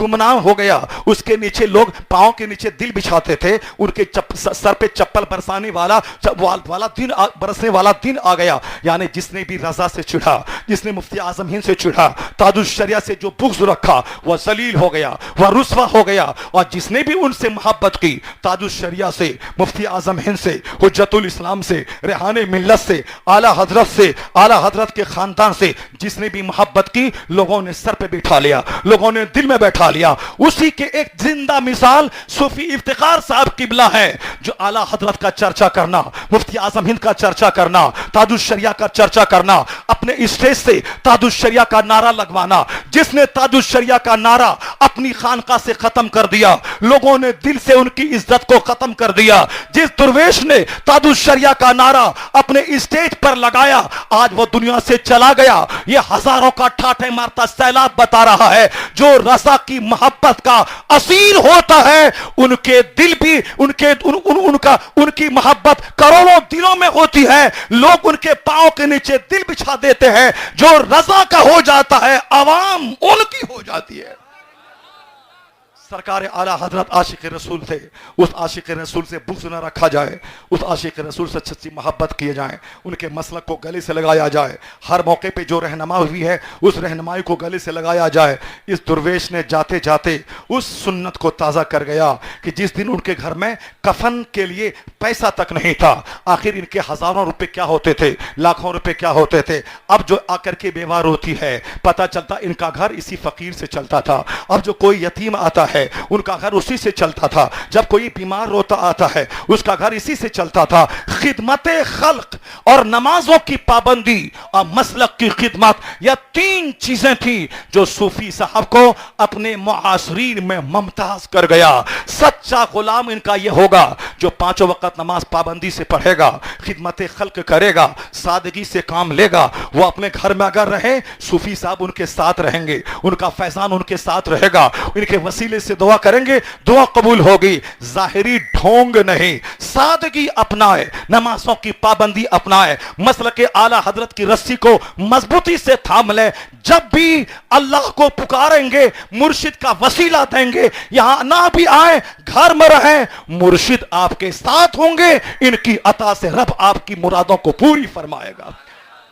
گمنام ہو گیا. اس کے نیچے لوگ پاؤں کے نیچے دل بچھاتے تھے, ان کے سر پہ چپل برسانے والا دن آ گیا. یعنی جس نے بھی رضا سے چڑھا, جس نے مفتی اعظم ہند سے چڑھا, تاج الشریعہ سے جو بغض رکھا, وہ ذلیل ہو گیا, وہ رسوا ہو گیا. اور جس نے بھی ان سے محبت کی, تاج الشریعہ سے, مفتی اعظم ہند سے, حجت الاسلام سے, ریحان ملت سے, اعلیٰ حضرت سے, اعلیٰ حضرت کے خاندان سے جس نے بھی محبت کی, لوگوں نے سر پہ بٹھا لیا, لوگوں نے دل میں بیٹھا لیا. اسی کے ایک زندہ مثال صوفی افتخار صاحب قبلہ ہے, جو اعلیٰ حضرت کا چرچا کرنا, مفتی اعظم ہند کا چرچا کرنا, تاج الشریعہ کا چرچا کرنا, اپنے اسٹیج سے تاج الشریعہ کا نعرہ لگوانا. جس نے تاج الشریعہ کا نعرہ اپنی خانقاہ سے ختم کر دیا, لوگوں نے دل سے ان کی عزت کو ختم کر دیا. جس درویش نے تاج الشریعہ کا نعرہ اپنے اسٹیج پر لگایا, آج وہ دنیا سے چلا گیا. یہ ہزاروں کا ٹھاٹھے مارتا سیلاب بتا رہا ہے, جو رضا کی محبت کا اسیر ہوتا ہے, ان کے دل بھی ان کی محبت کروڑوں دلوں میں ہوتی ہے. لوگ ان کے پاؤں کے نیچے دل بچھا دیتے ہیں. جو رضا کا ہو جاتا ہے, عوام ان کی ہو جاتی ہے. سرکار اعلیٰ حضرت عاشق رسول تھے. اس عاشق رسول سے بغض نہ رکھا جائے, اس عاشق رسول سے سچی محبت کیے جائیں, ان کے مسلک کو گلے سے لگایا جائے. ہر موقع پہ جو رہنما ہوئی ہے اس رہنمائی کو گلے سے لگایا جائے. اس درویش نے جاتے جاتے اس سنت کو تازہ کر گیا کہ جس دن ان کے گھر میں کفن کے لیے پیسہ تک نہیں تھا. آخر ان کے ہزاروں روپے کیا ہوتے تھے, لاکھوں روپے کیا ہوتے تھے. اب جو آ کر کے بیوار ہوتی ہے, پتہ چلتا ان کا گھر اسی فقیر سے چلتا تھا. اب جو کوئی یتیم آتا ہے, ان کا گھر اسی سے چلتا تھا. جب کوئی بیمار روتا آتا ہے, اس کا گھر اسی سے چلتا تھا. خدمت خلق اور نمازوں کی پابندی اور مسلک کی خدمت, یہ تین چیزیں تھیں جو صوفی صاحب کو اپنے معاصرین میں ممتاز کر گیا. سچا غلام ان کا یہ ہوگا جو پانچوں وقت نماز پابندی سے پڑھے گا, خدمت خلق کرے گا, سادگی سے کام لے گا. وہ اپنے گھر میں اگر رہے, صوفی صاحب ان کے ساتھ رہیں گے, ان کا فیضان ان کے ساتھ رہے گا, ان کے وسیلے سے دعا کریں گے, دعا قبول ہوگی. ظاہری ڈھونگ نہیں, سادگی اپنائے, نمازوں کی پابندی اپنائے, مسلک اعلیٰ حضرت کی رسی کو مضبوطی سے تھام لے. جب بھی اللہ کو پکاریں گے, مرشد کا وسیلہ دیں گے, یہاں نہ بھی آئیں, گھر میں رہیں, مرشد آپ کے ساتھ ہوں گے. ان کی عطا سے رب آپ کی مرادوں کو پوری فرمائے گا.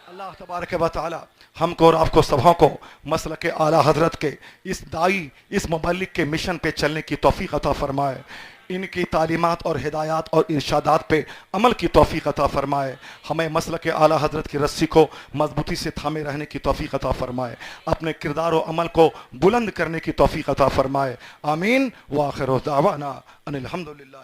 اللہ تبارک و تعالی ہم کو اور آپ کو سبھوں کو مسلک اعلیٰ حضرت کے اس دائی, اس مبلغ کے مشن پہ چلنے کی توفیق عطا فرمائے. ان کی تعلیمات اور ہدایات اور ارشادات پہ عمل کی توفیق عطا فرمائے. ہمیں مسلک اعلیٰ حضرت کی رسی کو مضبوطی سے تھامے رہنے کی توفیق عطا فرمائے. اپنے کردار و عمل کو بلند کرنے کی توفیق عطا فرمائے. آمین. وآخر دعوانا ان الحمدللہ.